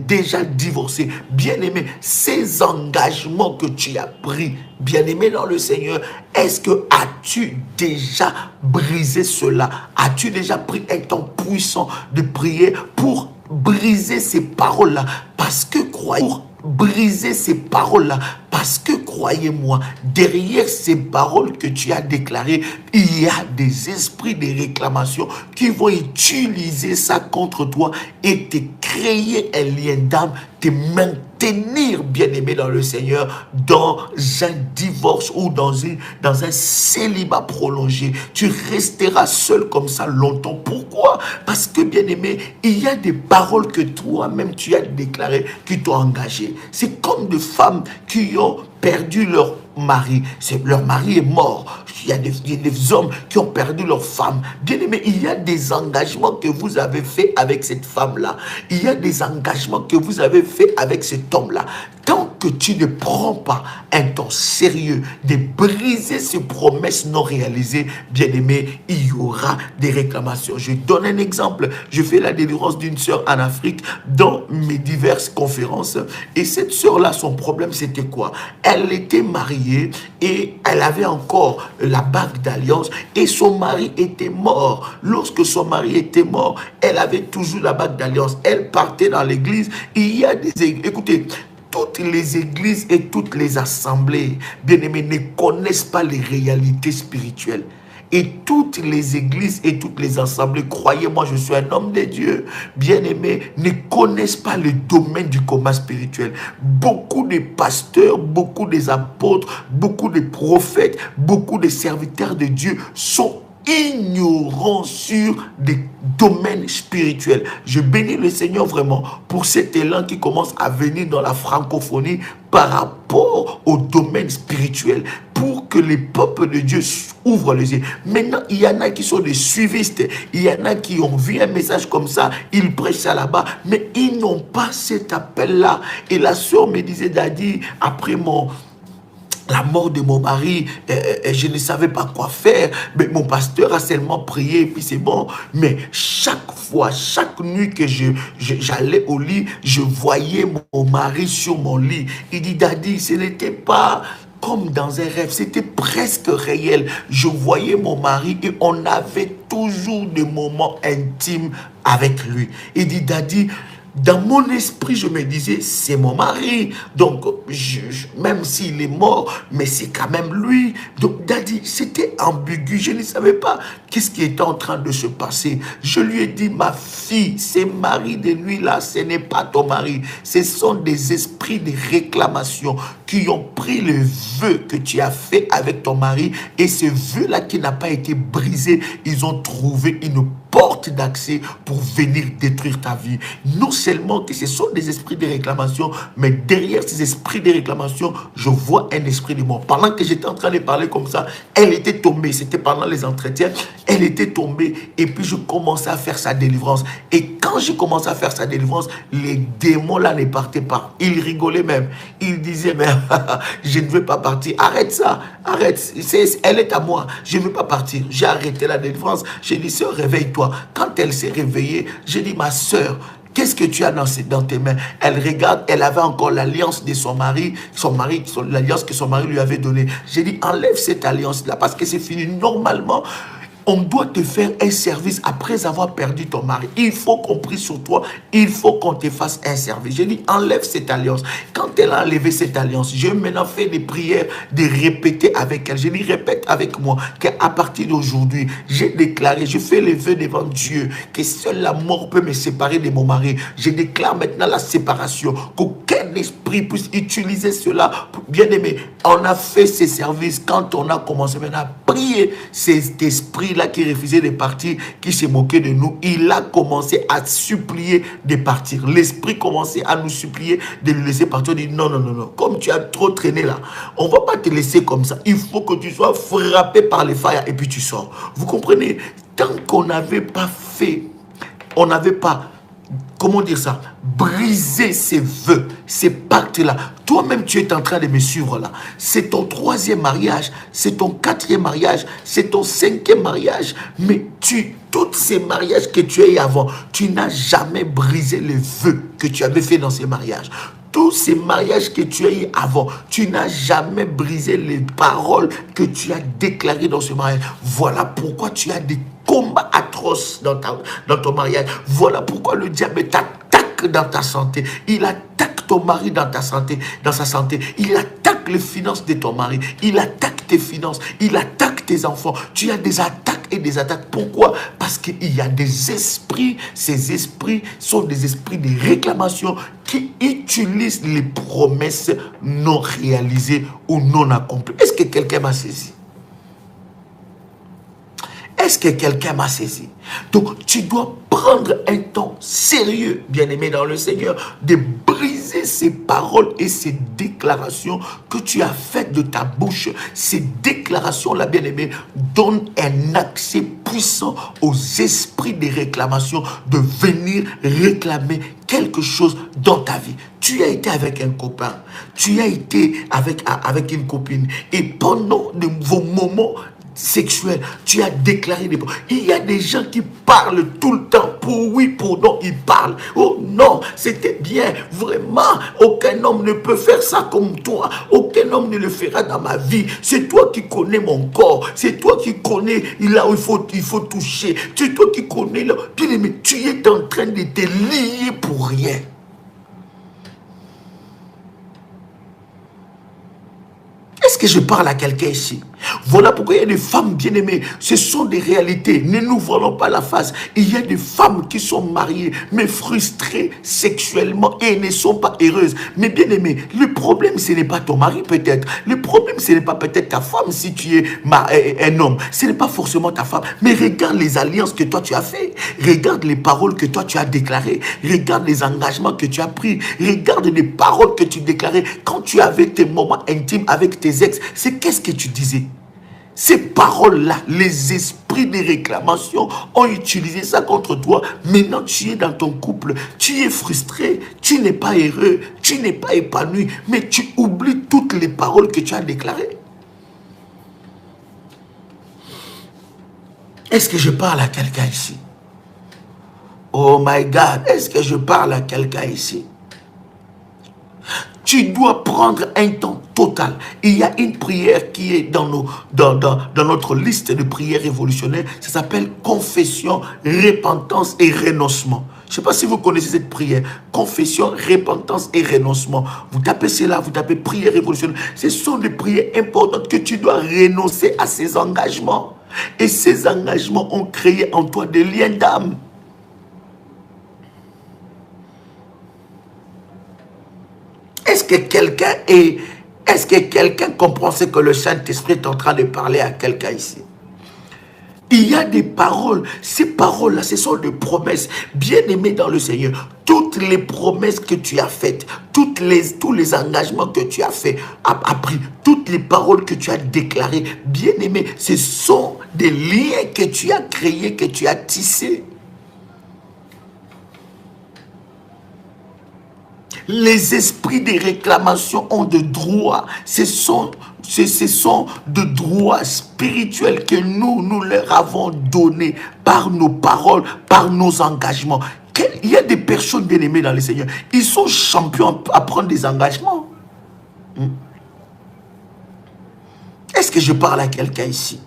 déjà divorcés. Bien-aimé, ces engagements que tu as pris, bien-aimé dans le Seigneur, est-ce que as-tu déjà brisé cela? As-tu déjà pris un temps puissant de prier pour briser ces paroles-là? Parce que croyez-moi, derrière ces paroles que tu as déclarées, il y a des esprits de réclamation qui vont utiliser ça contre toi et te créer un lien d'âme, te maintenir, bien-aimé dans le Seigneur, dans un divorce ou dans un célibat prolongé. Tu resteras seul comme ça longtemps. Pourquoi? Parce que, bien-aimé, il y a des paroles que toi-même tu as déclarées qui t'ont engagé. C'est comme des femmes qui ont perdu leur mari. Leur mari est mort. Il y a des hommes qui ont perdu leur femme. Bien-aimé, il y a des engagements que vous avez faits avec cette femme-là. Il y a des engagements que vous avez faits avec cet homme-là. Tant que tu ne prends pas un temps sérieux de briser ces promesses non réalisées, bien-aimé, il y aura des réclamations. Je donne un exemple. Je fais la délivrance d'une sœur en Afrique dans mes diverses conférences. Et cette sœur-là, son problème, c'était quoi? Elle était mariée et elle avait encore la bague d'alliance et son mari était mort. Lorsque son mari était mort, elle avait toujours la bague d'alliance. Elle partait dans l'église. Il y a des... Écoutez, toutes les églises et toutes les assemblées, bien-aimés, ne connaissent pas les réalités spirituelles. Et toutes les églises et toutes les assemblées, croyez-moi, je suis un homme de Dieu, bien-aimés, ne connaissent pas le domaine du combat spirituel. Beaucoup de pasteurs, beaucoup des apôtres, beaucoup de prophètes, beaucoup de serviteurs de Dieu sont ignorants sur des domaines spirituels. Je bénis le Seigneur vraiment pour cet élan qui commence à venir dans la francophonie par rapport au domaine spirituel, pour que les peuples de Dieu ouvrent les yeux. Maintenant, il y en a qui sont des suivistes, il y en a qui ont vu un message comme ça, ils prêchent ça là-bas, mais ils n'ont pas cet appel-là. Et la sœur me disait, Daddy, après la mort de mon mari, je ne savais pas quoi faire, mais mon pasteur a seulement prié et puis c'est bon. Mais chaque fois, chaque nuit que j'allais au lit, je voyais mon mari sur mon lit. Il dit, Daddy, ce n'était pas comme dans un rêve, c'était presque réel. Je voyais mon mari et on avait toujours des moments intimes avec lui. Il dit, Daddy, dans mon esprit, je me disais, c'est mon mari. Donc, même s'il est mort, mais c'est quand même lui. Donc, Daddy, c'était ambigu. Je ne savais pas qu'est-ce qui était en train de se passer. Je lui ai dit, ma fille, ces maris de nuit là, ce n'est pas ton mari. Ce sont des esprits de réclamation qui ont pris le vœu que tu as fait avec ton mari. Et ce vœu-là qui n'a pas été brisé, ils ont trouvé une porte d'accès pour venir détruire ta vie. Non seulement que ce sont des esprits de réclamation, mais derrière ces esprits de réclamation, je vois un esprit de mort. Pendant que j'étais en train de parler comme ça, elle était tombée. C'était pendant les entretiens. Elle était tombée et puis je commençais à faire sa délivrance. Et quand j'ai commencé à faire sa délivrance, les démons là ne partaient pas. Ils rigolaient même. Ils disaient, mais je ne veux pas partir. Arrête ça. Arrête. Elle est à moi. Je ne veux pas partir. J'ai arrêté la délivrance. J'ai dit, sœur, réveille-toi. Quand elle s'est réveillée, j'ai dit, ma sœur, qu'est-ce que tu as dans tes mains? Elle regarde, elle avait encore l'alliance de son mari, l'alliance que son mari lui avait donnée. J'ai dit, enlève cette alliance-là parce que c'est fini. Normalement, on doit te faire un service après avoir perdu ton mari. Il faut qu'on prie sur toi. Il faut qu'on te fasse un service. J'ai dit, enlève cette alliance. Quand elle a enlevé cette alliance, j'ai maintenant fait des prières de répéter avec elle. J'ai dit, répète avec moi qu'à partir d'aujourd'hui, j'ai déclaré, je fais les vœux devant Dieu, que seule la mort peut me séparer de mon mari. Je déclare maintenant la séparation. Qu'aucun esprit puisse utiliser cela. Bien aimé, on a fait ces services quand on a commencé maintenant à prier cet esprit là qui refusait de partir, qui se moquait de nous, il a commencé à supplier de partir. L'esprit commençait à nous supplier de le laisser partir. On dit non, non, non, non. Comme tu as trop traîné là, on ne va pas te laisser comme ça. Il faut que tu sois frappé par les failles et puis tu sors. Vous comprenez? Tant qu'on n'avait pas fait, on n'avait pas, comment dire ça, briser ces vœux, ces pactes-là. Toi-même, tu es en train de me suivre là. C'est ton 3e mariage, c'est ton 4e mariage, c'est ton 5e mariage. Mais tous ces mariages que tu as eu avant, tu n'as jamais brisé les vœux que tu avais fait dans ces mariages. Tous ces mariages que tu as eu avant, tu n'as jamais brisé les paroles que tu as déclarées dans ce mariage. Voilà pourquoi tu as des combats atroces dans ton mariage. Voilà pourquoi le diable t'attaque dans ta santé. Il attaque ton mari dans ta santé, dans sa santé. Il attaque les finances de ton mari. Il attaque tes finances. Il attaque tes enfants. Tu as des attaques attaques et des attaques. Pourquoi? Parce qu'il y a des esprits. Ces esprits sont des esprits de réclamation qui utilisent les promesses non réalisées ou non accomplies. Est-ce que quelqu'un m'a saisi? Est-ce que quelqu'un m'a saisi? Donc, tu dois prendre un temps sérieux, bien-aimé dans le Seigneur, de briser ces paroles et ces déclarations que tu as faites de ta bouche. Ces déclarations-là, bien-aimé, donnent un accès puissant aux esprits de réclamation de venir réclamer quelque chose dans ta vie. Tu as été avec un copain, tu as été avec une copine, et pendant vos moments sexuel, tu as déclaré des... Il y a des gens qui parlent tout le temps, pour oui, pour non, ils parlent. Oh non, c'était bien, vraiment, aucun homme ne peut faire ça comme toi, aucun homme ne le fera dans ma vie. C'est toi qui connais mon corps, c'est toi qui connais là où il faut toucher, c'est toi qui connais là. Bien aimé, tu es en train de te lier pour rien. Est-ce que je parle à quelqu'un ici? Voilà pourquoi il y a des femmes bien-aimées. Ce sont des réalités. Ne nous voilons pas la face. Il y a des femmes qui sont mariées, mais frustrées sexuellement et ne sont pas heureuses. Mais bien-aimées, le problème, ce n'est pas ton mari peut-être. Le problème, ce n'est pas peut-être ta femme si tu es un homme. Ce n'est pas forcément ta femme. Mais regarde les alliances que toi tu as fait. Regarde les paroles que toi tu as déclarées. Regarde les engagements que tu as pris. Regarde les paroles que tu déclarais quand tu avais tes moments intimes avec tes ex. C'est qu'est-ce que tu disais? Ces paroles-là, les esprits de réclamation ont utilisé ça contre toi. Maintenant, tu es dans ton couple, tu es frustré, tu n'es pas heureux, tu n'es pas épanoui, mais tu oublies toutes les paroles que tu as déclarées. Est-ce que je parle à quelqu'un ici? Oh my God, est-ce que je parle à quelqu'un ici? Tu dois prendre un temps total. Il y a une prière qui est dans notre liste de prières révolutionnaires. Ça s'appelle confession, repentance et renoncement. Je ne sais pas si vous connaissez cette prière. Confession, repentance et renoncement. Vous tapez cela, vous tapez prière révolutionnaire. Ce sont des prières importantes que tu dois renoncer à ces engagements. Et ces engagements ont créé en toi des liens d'âme. Est-ce que quelqu'un comprend ce que le Saint-Esprit est en train de parler à quelqu'un ici? Il y a des paroles. Ces paroles-là, ce sont des promesses. Bien-aimées dans le Seigneur, toutes les promesses que tu as faites, tous les engagements que tu as fait, appris, toutes les paroles que tu as déclarées, bien-aimé, ce sont des liens que tu as créés, que tu as tissés. Les esprits de réclamation ont de droits. Ce sont de droits spirituels que nous leur avons donnés par nos paroles, par nos engagements. Il y a des personnes bien aimées dans le Seigneur. Ils sont champions à prendre des engagements. Est-ce que je parle à quelqu'un ici?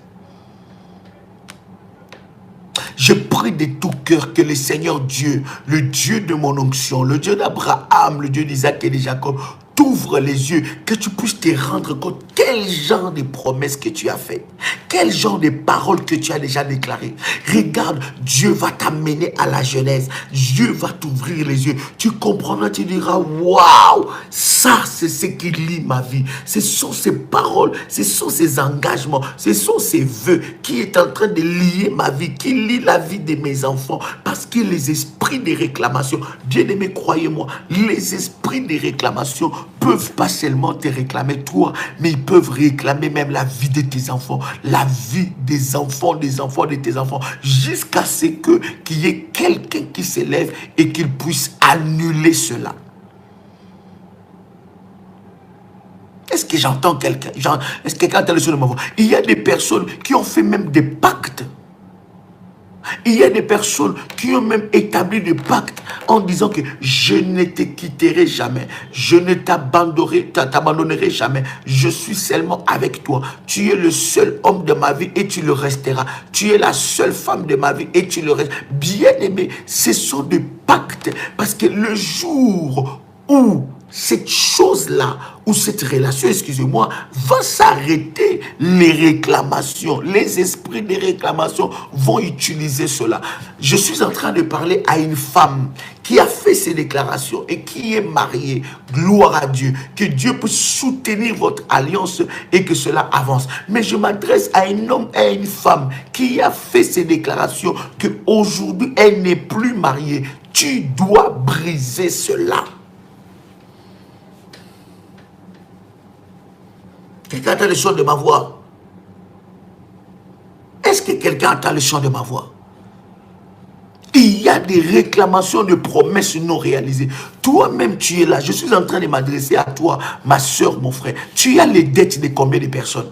Je prie de tout cœur que le Seigneur Dieu, le Dieu de mon onction, le Dieu d'Abraham, le Dieu d'Isaac et de Jacob, t'ouvre les yeux, que tu puisses te rendre compte quel genre de promesses que tu as faites, quel genre de paroles que tu as déjà déclarées. Regarde, Dieu va t'amener à la jeunesse, Dieu va t'ouvrir les yeux, tu comprendras, tu diras, waouh, ça c'est ce qui lie ma vie, ce sont ces paroles, ce sont ces engagements, ce sont ces vœux qui est en train de lier ma vie, qui lie la vie de mes enfants, parce que les esprits de réclamation, bien aimé, croyez-moi, les esprits de réclamation peuvent pas seulement te réclamer toi, mais ils peuvent réclamer même la vie de tes enfants, la vie des enfants de tes enfants, jusqu'à ce qu'il y ait quelqu'un qui s'élève et qu'il puisse annuler cela. Est-ce que j'entends quelqu'un? Est-ce que quelqu'un entend le son de ma voix? Il y a des personnes qui ont fait même des pactes. Il y a des personnes qui ont même établi des pactes en disant que je ne te quitterai jamais, je ne t'abandonnerai jamais, je suis seulement avec toi. Tu es le seul homme de ma vie et tu le resteras. Tu es la seule femme de ma vie et tu le resteras. Bien aimé, ce sont des pactes parce que le jour où cette chose-là, ou cette relation, excusez-moi, va s'arrêter. Les réclamations, les esprits de réclamation vont utiliser cela. Je suis en train de parler à une femme qui a fait ces déclarations et qui est mariée. Gloire à Dieu. Que Dieu puisse soutenir votre alliance et que cela avance. Mais je m'adresse à un homme et à une femme qui a fait ces déclarations qu'aujourd'hui, elle n'est plus mariée. Tu dois briser cela. Quelqu'un entend le son de ma voix? Est-ce que quelqu'un entend le son de ma voix? Il y a des réclamations de promesses non réalisées. Toi-même, tu es là. Je suis en train de m'adresser à toi, ma soeur, mon frère. Tu as les dettes de combien de personnes?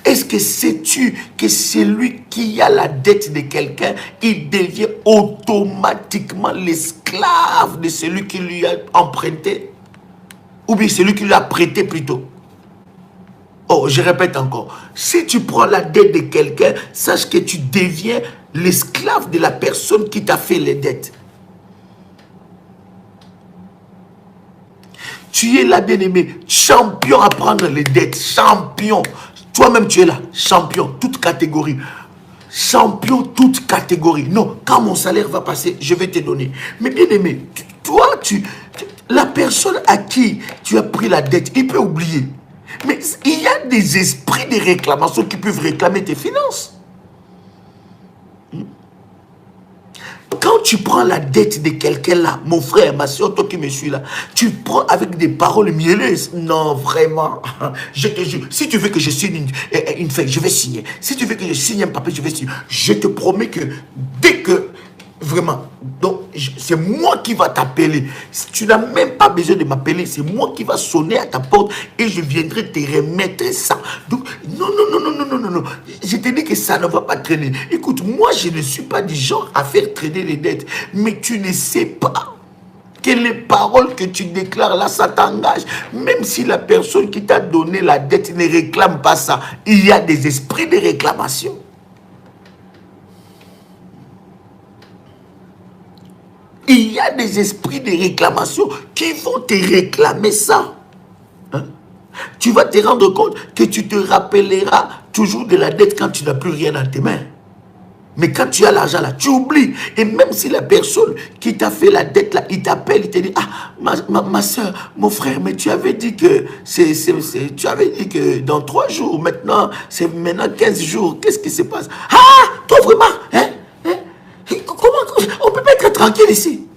Est-ce que sais-tu que celui qui a la dette de quelqu'un, il devient automatiquement l'esclave de celui qui lui a emprunté? Ou bien celui qui lui a prêté plutôt? Oh, je répète encore. Si tu prends la dette de quelqu'un, sache que tu deviens l'esclave de la personne qui t'a fait les dettes. Tu es là, bien-aimé, champion à prendre les dettes, champion. Toi-même, tu es là, champion, toute catégorie. Champion, toute catégorie. Non, quand mon salaire va passer, je vais te donner. Mais bien-aimé, toi, la personne à qui tu as pris la dette, il peut oublier. Mais il y a des esprits de réclamation qui peuvent réclamer tes finances. Quand tu prends la dette de quelqu'un là, mon frère, ma soeur, toi qui me suis là, tu prends avec des paroles mielleuses. Non, vraiment, je te jure, si tu veux que je signe une feuille, je vais signer. Si tu veux que je signe un papier, je vais signer. Je te promets que dès que, vraiment, donc c'est moi qui va t'appeler. Tu n'as même pas besoin de m'appeler, c'est moi qui va sonner à ta porte et je viendrai te remettre ça. Donc, non, non, non, non, non, non, non, non. Je te dis que ça ne va pas traîner. Écoute, moi, je ne suis pas du genre à faire traîner les dettes, mais tu ne sais pas que les paroles que tu déclares là, ça t'engage. Même si la personne qui t'a donné la dette ne réclame pas ça, il y a des esprits de réclamation. Il y a des esprits de réclamation qui vont te réclamer ça. Hein? Tu vas te rendre compte que tu te rappelleras toujours de la dette quand tu n'as plus rien dans tes mains. Mais quand tu as l'argent là, tu oublies. Et même si la personne qui t'a fait la dette là, il t'appelle, il te dit, ah, ma soeur, mon frère, mais tu avais dit que tu avais dit que dans 3 jours, maintenant, c'est maintenant 15 jours. Qu'est-ce qui se passe? Ah, toi vraiment, hein? Comment on ne peut pas être tranquille ici?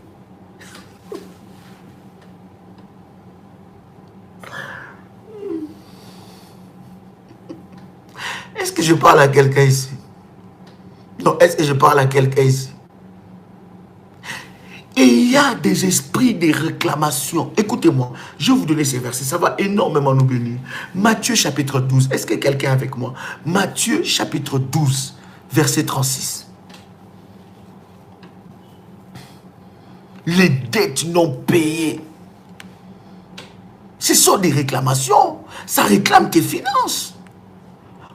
Est-ce que je parle à quelqu'un ici? Non, est-ce que je parle à quelqu'un ici? Et il y a des esprits de réclamation. Écoutez-moi, je vais vous donner ces versets, ça va énormément nous bénir. Matthieu chapitre 12, est-ce que quelqu'un est avec moi? Matthieu chapitre 12, verset 36. Les dettes non payées. Ce sont des réclamations. Ça réclame tes finances.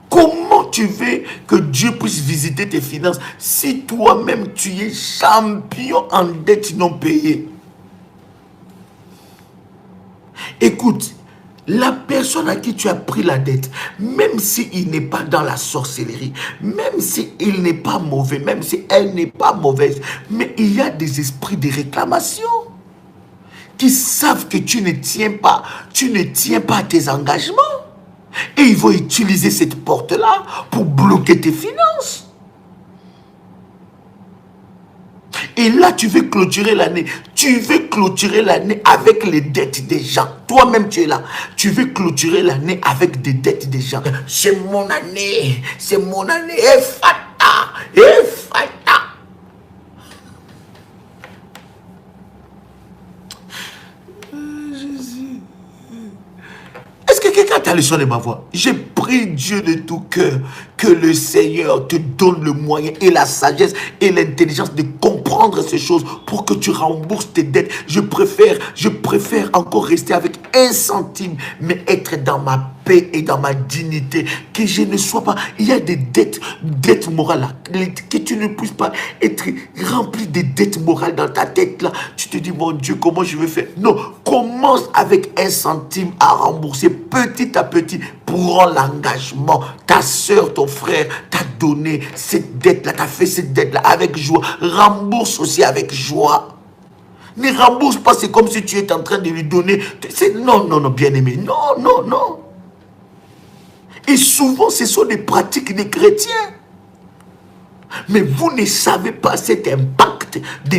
Comment tu veux que Dieu puisse visiter tes finances si toi-même tu es champion en dettes non payées? Écoute, la personne à qui tu as pris la dette, même s'il n'est pas dans la sorcellerie, même s'il n'est pas mauvais, même si elle n'est pas mauvaise, mais il y a des esprits de réclamation qui savent que tu ne tiens pas à tes engagements. Et ils vont utiliser cette porte-là pour bloquer tes finances. Et là, tu veux clôturer l'année. Tu veux clôturer l'année avec les dettes des gens. Toi-même, tu es là. Tu veux clôturer l'année avec des dettes des gens. C'est mon année. C'est mon année. Efata. Efata. Jésus. Est-ce que quelqu'un t'a le son de ma voix? J'ai prie Dieu de tout cœur que le Seigneur te donne le moyen et la sagesse et l'intelligence de comprendre ces choses pour que tu rembourses tes dettes. Je préfère encore rester avec 1 centime, mais être dans ma paix et dans ma dignité. Que je ne sois pas... Il y a des dettes morales là. Que tu ne puisses pas être rempli de dettes morales dans ta tête là. Tu te dis, mon Dieu, comment je vais faire? Non, commence avec 1 centime à rembourser petit à petit. Prends l'engagement. Ta soeur, ton frère t'a donné cette dette là, t'a fait cette dette là avec joie. Rembourse aussi avec joie. Ne rembourse pas, c'est comme si tu étais en train de lui donner. Non, non, non, bien-aimé. Non, non, non. Et souvent, ce sont des pratiques des chrétiens. Mais vous ne savez pas cet impact de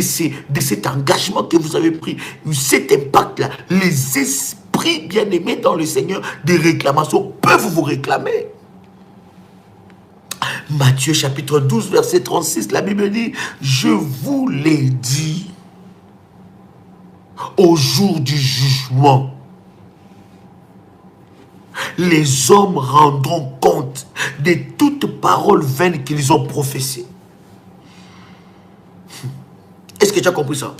cet engagement que vous avez pris. Cet impact-là, les esprits bien-aimés dans le Seigneur des réclamations peuvent vous réclamer. Matthieu chapitre 12, verset 36, la Bible dit, je vous l'ai dit, au jour du jugement, les hommes rendront compte de toutes paroles vaines qu'ils ont professées. Est-ce que tu as compris ça?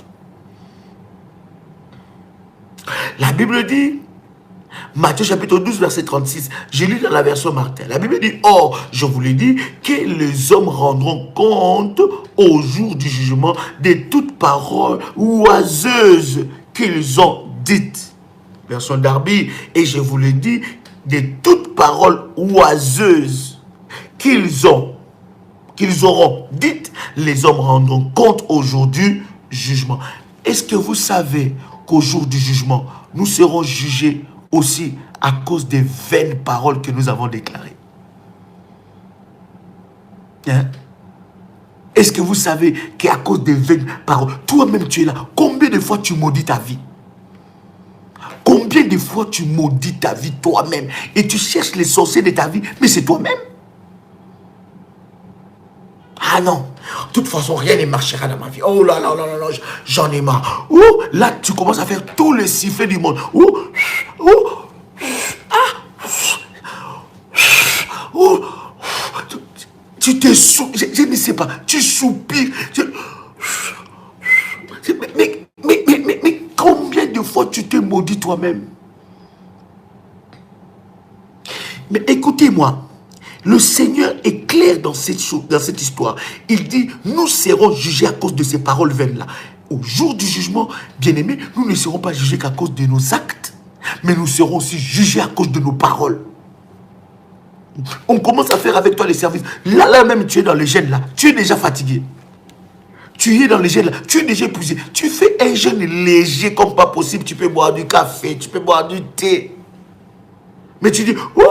La Bible dit, Matthieu chapitre 12, verset 36, je lis dans la version Martin. La Bible dit, or, je vous l'ai dit, que les hommes rendront compte au jour du jugement de toutes paroles oiseuses qu'ils ont dites. Version Darby, et je vous l'ai dit, de toutes paroles oiseuses qu'ils auront dites, les hommes rendront compte au jour du jugement. Est-ce que vous savez qu'au jour du jugement, nous serons jugés aussi à cause des vaines paroles que nous avons déclarées? Hein? Est-ce que vous savez qu'à cause des vaines paroles, toi-même tu es là, combien de fois tu maudis ta vie? Combien de fois tu maudis ta vie toi-même et tu cherches les sorciers de ta vie, mais c'est toi-même. Ah non, de toute façon, rien ne marchera dans ma vie. Oh là là là là, j'en ai marre. Oh, là, tu commences à faire tous les sifflets du monde. Oh, oh, ah, oh, tu te soupires, je ne sais pas, tu soupires. Mais combien de fois tu te maudis toi-même? Mais écoutez-moi. Le Seigneur est clair dans cette histoire. Il dit, nous serons jugés à cause de ces paroles vaines-là. Au jour du jugement, bien-aimés, nous ne serons pas jugés qu'à cause de nos actes, mais nous serons aussi jugés à cause de nos paroles. On commence à faire avec toi les services. Là même, tu es dans le jeûne là. Tu es déjà fatigué. Tu es dans le jeûne là. Tu es déjà épuisé. Tu fais un jeûne léger comme pas possible. Tu peux boire du café, tu peux boire du thé. Mais tu dis, oh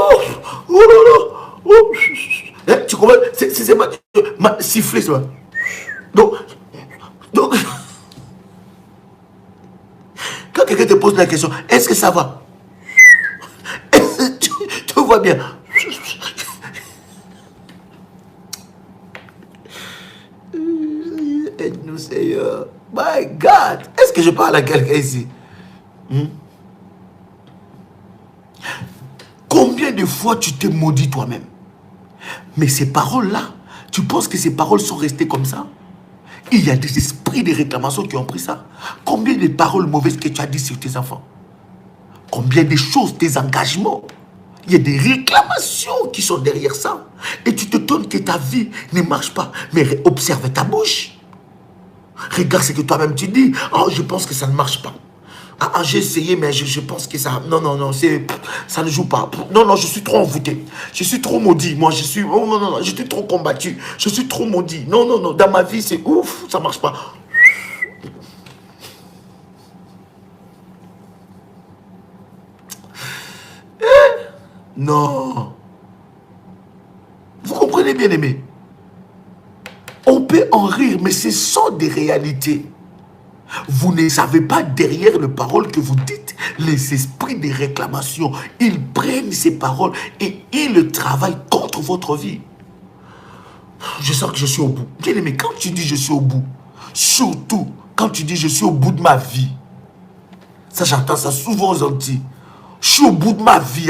là là. Oh, hein, tu comprends? C'est ma siffler ça. Donc quand quelqu'un te pose la question, est-ce que ça va? Tu vois bien. Aide-nous Seigneur. My God. Est-ce que je parle à quelqu'un ici? Combien de fois tu te maudis toi-même? Mais ces paroles-là, tu penses que ces paroles sont restées comme ça? Il y a des esprits de réclamation qui ont pris ça. Combien de paroles mauvaises que tu as dit sur tes enfants? Combien de choses, des engagements? Il y a des réclamations qui sont derrière ça. Et tu te donnes que ta vie ne marche pas. Mais observe ta bouche. Regarde ce que toi-même tu dis. Oh, je pense que ça ne marche pas. Ah, j'ai essayé, mais je pense que ça... Non, ça ne joue pas. Non, je suis trop envoûté. Je suis trop maudit. Moi, je suis... Oh, non, je suis trop combattu. Je suis trop maudit. Non. Dans ma vie, c'est ouf. Ça ne marche pas. Non. Vous comprenez, bien aimé? On peut en rire, mais ce sont des réalités. Vous ne savez pas derrière les paroles que vous dites, les esprits de réclamation, ils prennent ces paroles et ils travaillent contre votre vie. Je sens que je suis au bout. Bien aimé, quand tu dis je suis au bout, surtout quand tu dis je suis au bout de ma vie, ça j'entends ça souvent aux Antilles. Je suis au bout de ma vie.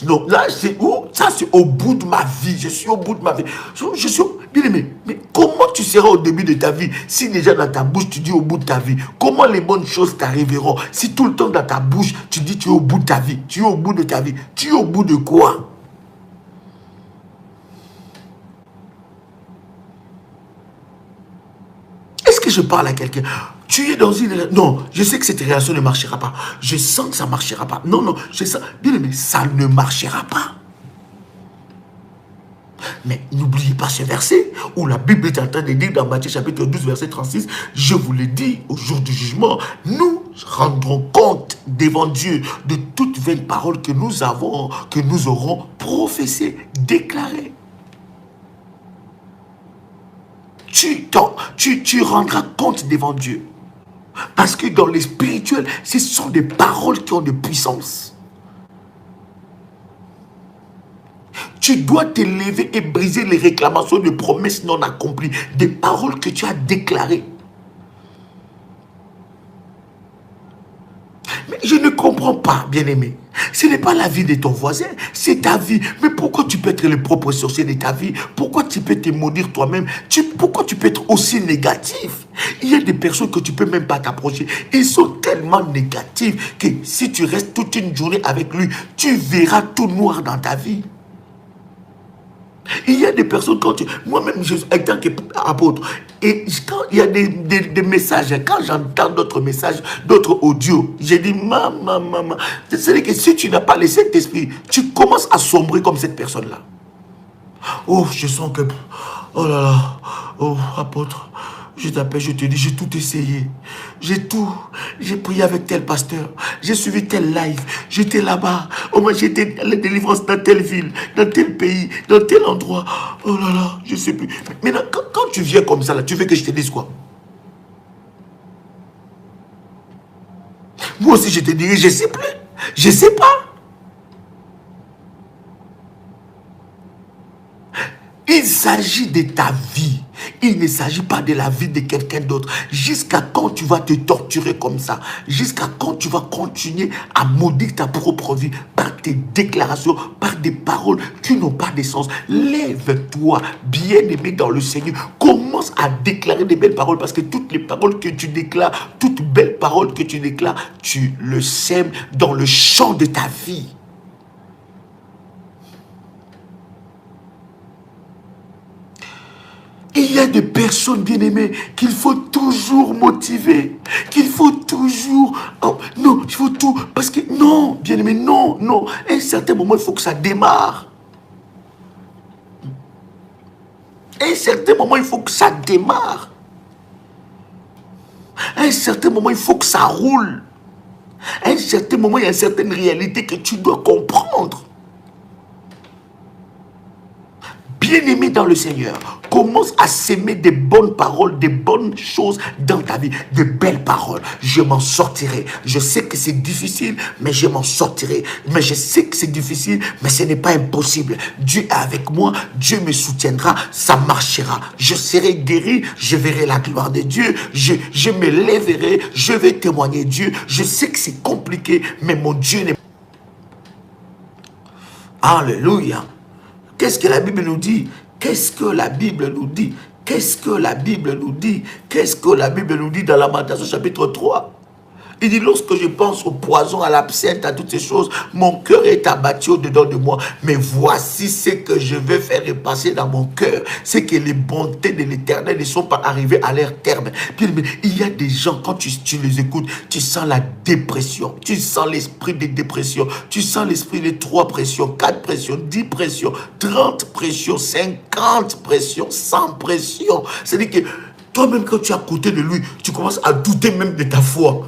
Non, là c'est où? Ça c'est au bout de ma vie. Je suis au bout de ma vie. Bien aimé, mais comment tu seras au début de ta vie si déjà dans ta bouche tu dis au bout de ta vie? Comment les bonnes choses t'arriveront si tout le temps dans ta bouche tu dis tu es au bout de ta vie? Tu es au bout de ta vie. Tu es au bout de quoi? Est-ce que je parle à quelqu'un? Tu es dans une... Non, je sais que cette relation ne marchera pas. Je sens que ça ne marchera pas. Non, non, je sens... Bien aimé, ça ne marchera pas. Mais n'oubliez pas ce verset où la Bible est en train de dire dans Matthieu chapitre 12 verset 36, je vous l'ai dit, au jour du jugement, nous rendrons compte devant Dieu de toute vaine parole que nous avons, que nous aurons professée, déclarée. Tu rendras compte devant Dieu. Parce que dans le spirituel, ce sont des paroles qui ont de puissance. Tu dois te lever et briser les réclamations de promesses non accomplies, des paroles que tu as déclarées. Mais je ne comprends pas, bien-aimé. Ce n'est pas la vie de ton voisin, c'est ta vie. Mais pourquoi tu peux être le propre sorcier de ta vie? Pourquoi tu peux te maudire toi-même? Pourquoi tu peux être aussi négatif? Il y a des personnes que tu ne peux même pas t'approcher. Ils sont tellement négatifs que si tu restes toute une journée avec lui, tu verras tout noir dans ta vie. Il y a des personnes, quand tu... Moi-même, en tant qu'apôtre, et quand il y a des messages, quand j'entends d'autres messages, d'autres audios, j'ai dit, maman, c'est-à-dire que si tu n'as pas le Saint-Esprit, tu commences à sombrer comme cette personne-là. Oh, je sens que... Oh là là, oh, apôtre, je t'appelle, je te dis, j'ai tout essayé. J'ai prié avec tel pasteur. J'ai suivi tel live. J'étais là-bas. Oh, moi, j'étais à la délivrance dans telle ville, dans tel pays, dans tel endroit. Oh là là, je ne sais plus. Maintenant, quand tu viens comme ça, là, tu veux que je te dise quoi? Moi aussi, je te dirai, je ne sais plus. Je ne sais pas. Il s'agit de ta vie. Il ne s'agit pas de la vie de quelqu'un d'autre. Jusqu'à quand tu vas te torturer comme ça? Jusqu'à quand tu vas continuer à maudire ta propre vie par tes déclarations, par des paroles qui n'ont pas de sens? Lève-toi, bien-aimé dans le Seigneur. Commence à déclarer des belles paroles parce que toutes les paroles que tu déclares, toutes belles paroles que tu déclares, tu le sèmes dans le champ de ta vie. Il y a des personnes, bien-aimées, qu'il faut toujours motiver, qu'il faut toujours... Oh, non, il faut tout... Parce que, non, bien-aimé, non, non. À un certain moment, il faut que ça démarre. À un certain moment, il faut que ça démarre. À un certain moment, il faut que ça roule. À un certain moment, il y a une certaine réalité que tu dois comprendre. Bien-aimé dans le Seigneur, commence à s'aimer des bonnes paroles, des bonnes choses dans ta vie, de belles paroles. Je m'en sortirai. Je sais que c'est difficile, mais je m'en sortirai. Mais je sais que c'est difficile, mais ce n'est pas impossible. Dieu est avec moi, Dieu me soutiendra, ça marchera. Je serai guéri, je verrai la gloire de Dieu, je me lèverai, je vais témoigner Dieu. Je sais que c'est compliqué, mais mon Dieu n'est pas... Alléluia. Qu'est-ce que la Bible nous dit? Qu'est-ce que la Bible nous dit? Qu'est-ce que la Bible nous dit? Qu'est-ce que la Bible nous dit dans Lamentation chapitre 3? Il dit, lorsque je pense au poison, à l'absinthe, à toutes ces choses, mon cœur est abattu au-dedans de moi. Mais voici ce que je vais faire repasser dans mon cœur. C'est que les bontés de l'Éternel ne sont pas arrivées à leur terme. Puis, il y a des gens, quand tu les écoutes, tu sens la dépression. Tu sens l'esprit de dépression. Tu sens l'esprit de 3 pressions, 4 pressions, 10 pressions, 30 pressions, 50 pressions, 100 pressions. C'est-à-dire que toi-même, quand tu es à côté de lui, tu commences à douter même de ta foi.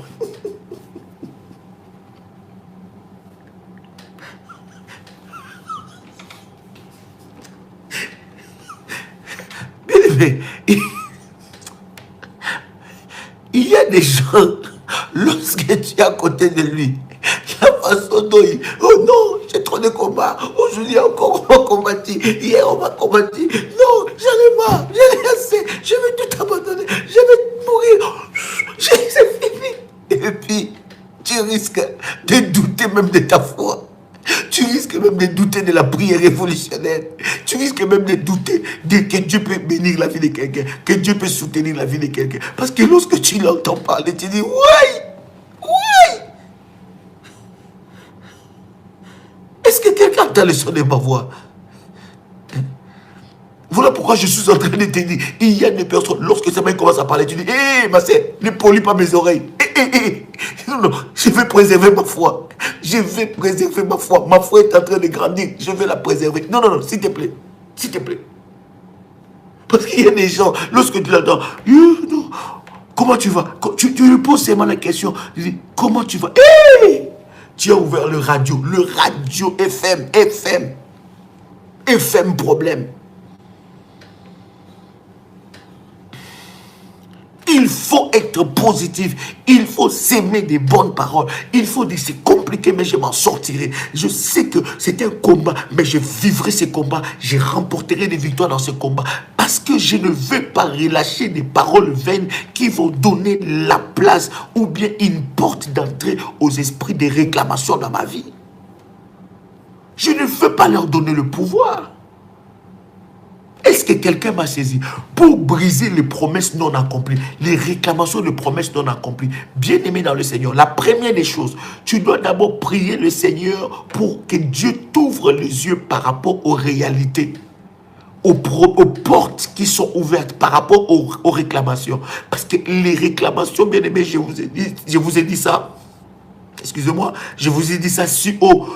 Il y a des gens, lorsque tu es à côté de lui, la façon dont il... Oh non, j'ai trop de combats. Aujourd'hui encore, on m'a combattu. Hier, on m'a combattu. Non, j'en ai marre. J'ai rien assez. Je vais tout abandonner. Je vais mourir. C'est fini. Et puis, tu risques de douter même de ta foi. Tu risques même de douter de la prière révolutionnaire. Tu risques même de douter que Dieu peut bénir la vie de quelqu'un, que Dieu peut soutenir la vie de quelqu'un. Parce que lorsque tu l'entends parler, tu dis, ouais, ouais. Est-ce que quelqu'un entend le son de ma voix? Voilà pourquoi je suis en train de te dire, il y a des personnes, lorsque ça commence à parler, tu dis, hé, ma sœur, ne polis pas mes oreilles. Non, non, je vais préserver ma foi. Je vais préserver ma foi. Ma foi est en train de grandir. Je vais la préserver. Non, non, non, s'il te plaît. S'il te plaît. Parce qu'il y a des gens, lorsque tu l'entends, non, comment tu vas? Tu lui poses seulement la question, tu dis, comment tu vas? Hey! Tu as ouvert le radio FM problème. Il faut être positif. Il faut s'aimer des bonnes paroles. Il faut dire c'est compliqué, mais je m'en sortirai. Je sais que c'est un combat, mais je vivrai ce combat. Je remporterai des victoires dans ce combat. Parce que je ne veux pas relâcher des paroles vaines qui vont donner la place ou bien une porte d'entrée aux esprits de réclamation dans ma vie. Je ne veux pas leur donner le pouvoir. Est-ce que quelqu'un m'a saisi? Pour briser les promesses non accomplies, les réclamations de promesses non accomplies, bien-aimé dans le Seigneur, la première des choses, tu dois d'abord prier le Seigneur pour que Dieu t'ouvre les yeux par rapport aux réalités, aux portes qui sont ouvertes par rapport aux réclamations. Parce que les réclamations, bien-aimé, je vous ai dit ça. Excusez-moi, je vous ai dit ça si haut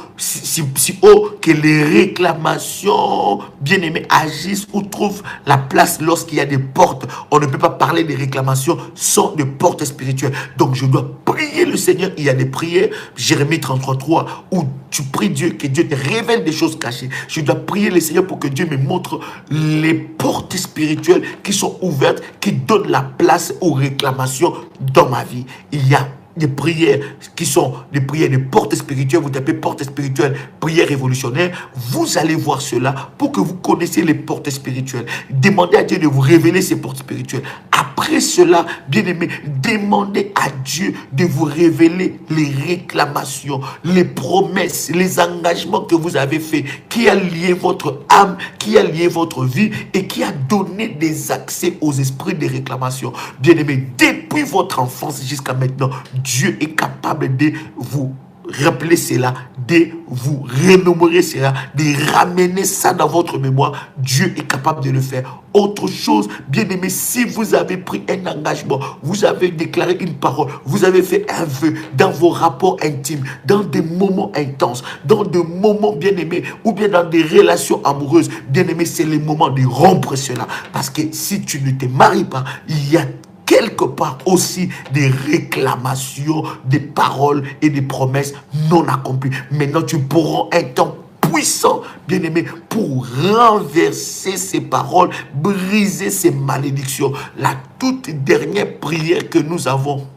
que les réclamations, bien-aimés, agissent ou trouvent la place lorsqu'il y a des portes. On ne peut pas parler des réclamations sans des portes spirituelles. Donc je dois prier le Seigneur. Il y a des prières, Jérémie 33:3, où tu pries Dieu, que Dieu te révèle des choses cachées. Je dois prier le Seigneur pour que Dieu me montre les portes spirituelles qui sont ouvertes, qui donnent la place aux réclamations dans ma vie. Il y a des prières qui sont des prières de portes spirituelles. Vous tapez portes spirituelles, prières révolutionnaires. Vous allez voir cela pour que vous connaissiez les portes spirituelles. Demandez à Dieu de vous révéler ces portes spirituelles. Après cela, bien aimé, demandez à Dieu de vous révéler les réclamations, les promesses, les engagements que vous avez faits, qui a lié votre âme, qui a lié votre vie et qui a donné des accès aux esprits de réclamation. Bien aimé, depuis votre enfance jusqu'à maintenant, Dieu est capable de vous rappeler cela, de vous remémorer cela, de ramener ça dans votre mémoire. Dieu est capable de le faire. Autre chose, bien aimé, si vous avez pris un engagement, vous avez déclaré une parole, vous avez fait un vœu dans vos rapports intimes, dans des moments intenses, dans des moments, bien aimés, ou bien dans des relations amoureuses, bien aimé, c'est le moment de rompre cela. Parce que si tu ne te maries pas, il y a quelque part aussi des réclamations, des paroles et des promesses non accomplies. Maintenant, tu pourras un temps puissant, bien-aimé, pour renverser ces paroles, briser ces malédictions. La toute dernière prière que nous avons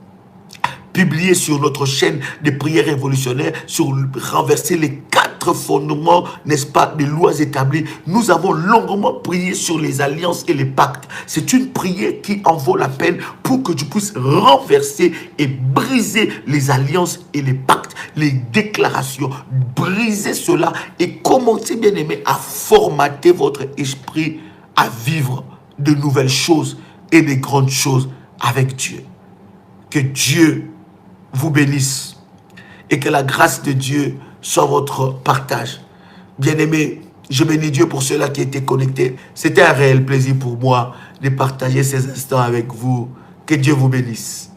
publié sur notre chaîne de prières révolutionnaires, sur renverser les 4 fondements, n'est-ce pas, des lois établies. Nous avons longuement prié sur les alliances et les pactes. C'est une prière qui en vaut la peine pour que tu puisses renverser et briser les alliances et les pactes, les déclarations, briser cela et commencer, bien aimé, à formater votre esprit à vivre de nouvelles choses et de grandes choses avec Dieu. Que Dieu vous bénisse et que la grâce de Dieu soit votre partage. Bien-aimé, je bénis Dieu pour ceux-là qui étaient connectés. C'était un réel plaisir pour moi de partager ces instants avec vous. Que Dieu vous bénisse.